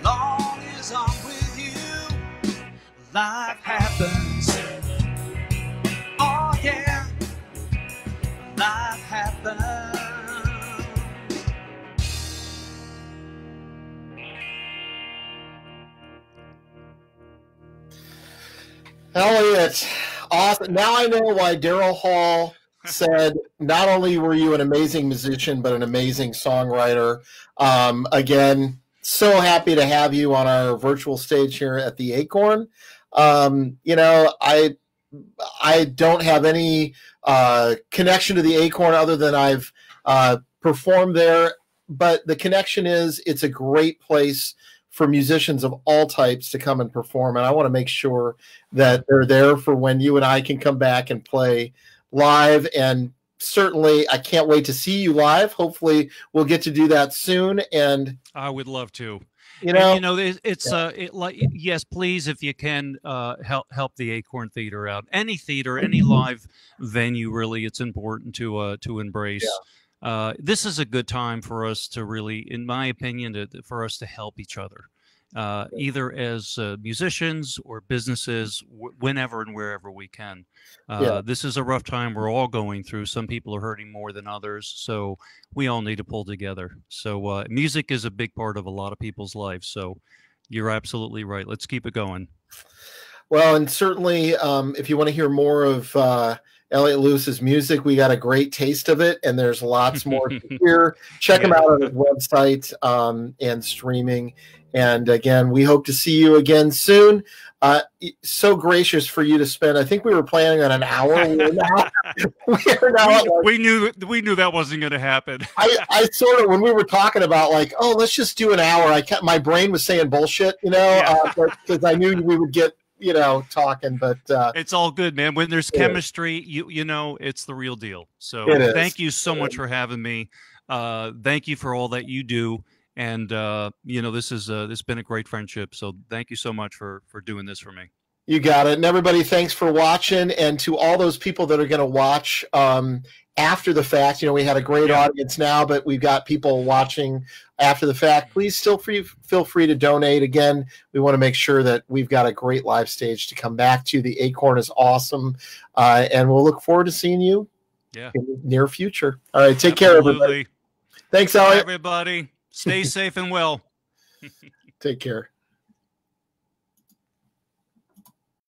long as I'm with you. Life happens. Oh yeah, life happens. Elliot, awesome. Now I know why Daryl Hall said not only were you an amazing musician, but an amazing songwriter. Again, so happy to have you on our virtual stage here at the Acorn. You know, I don't have any connection to the Acorn other than I've performed there, but the connection is it's a great place for musicians of all types to come and perform, and I want to make sure that they're there for when you and I can come back and play live. And certainly I can't wait to see you live. Hopefully we'll get to do that soon, and I would love to. It's yes, please, if you can, help the Acorn Theater out. Any theater, any live venue, really, it's important to embrace. This is a good time for us to really, in my opinion, for us to help each other. either as musicians or businesses, whenever and wherever we can. This is a rough time we're all going through. Some people are hurting more than others, so we all need to pull together. So music is a big part of a lot of people's lives. So you're absolutely right. Let's keep it going. Well, and certainly if you want to hear more of Elliot Lewis's music, we got a great taste of it, and there's lots more to hear. Check him out on his website and streaming. And again, we hope to see you again soon. So gracious for you to spend. I think we were planning on an hour. We knew that wasn't going to happen. I sort of, when we were talking about like, oh, let's just do an hour. My brain was saying bullshit, because I knew we would get talking. But it's all good, man. When there's chemistry, you know it's the real deal. So thank you so much for having me. Thank you for all that you do. And, this has been a great friendship. So thank you so much for doing this for me. You got it. And everybody, thanks for watching. And to all those people that are going to watch after the fact, we had a great audience now, but we've got people watching after the fact. Please still feel free to donate. Again, we want to make sure that we've got a great live stage to come back to. The Acorn is awesome. And we'll look forward to seeing you in the near future. All right. Take care, everybody. Thanks, Elliot. Bye, everybody. Stay safe and well. Take care.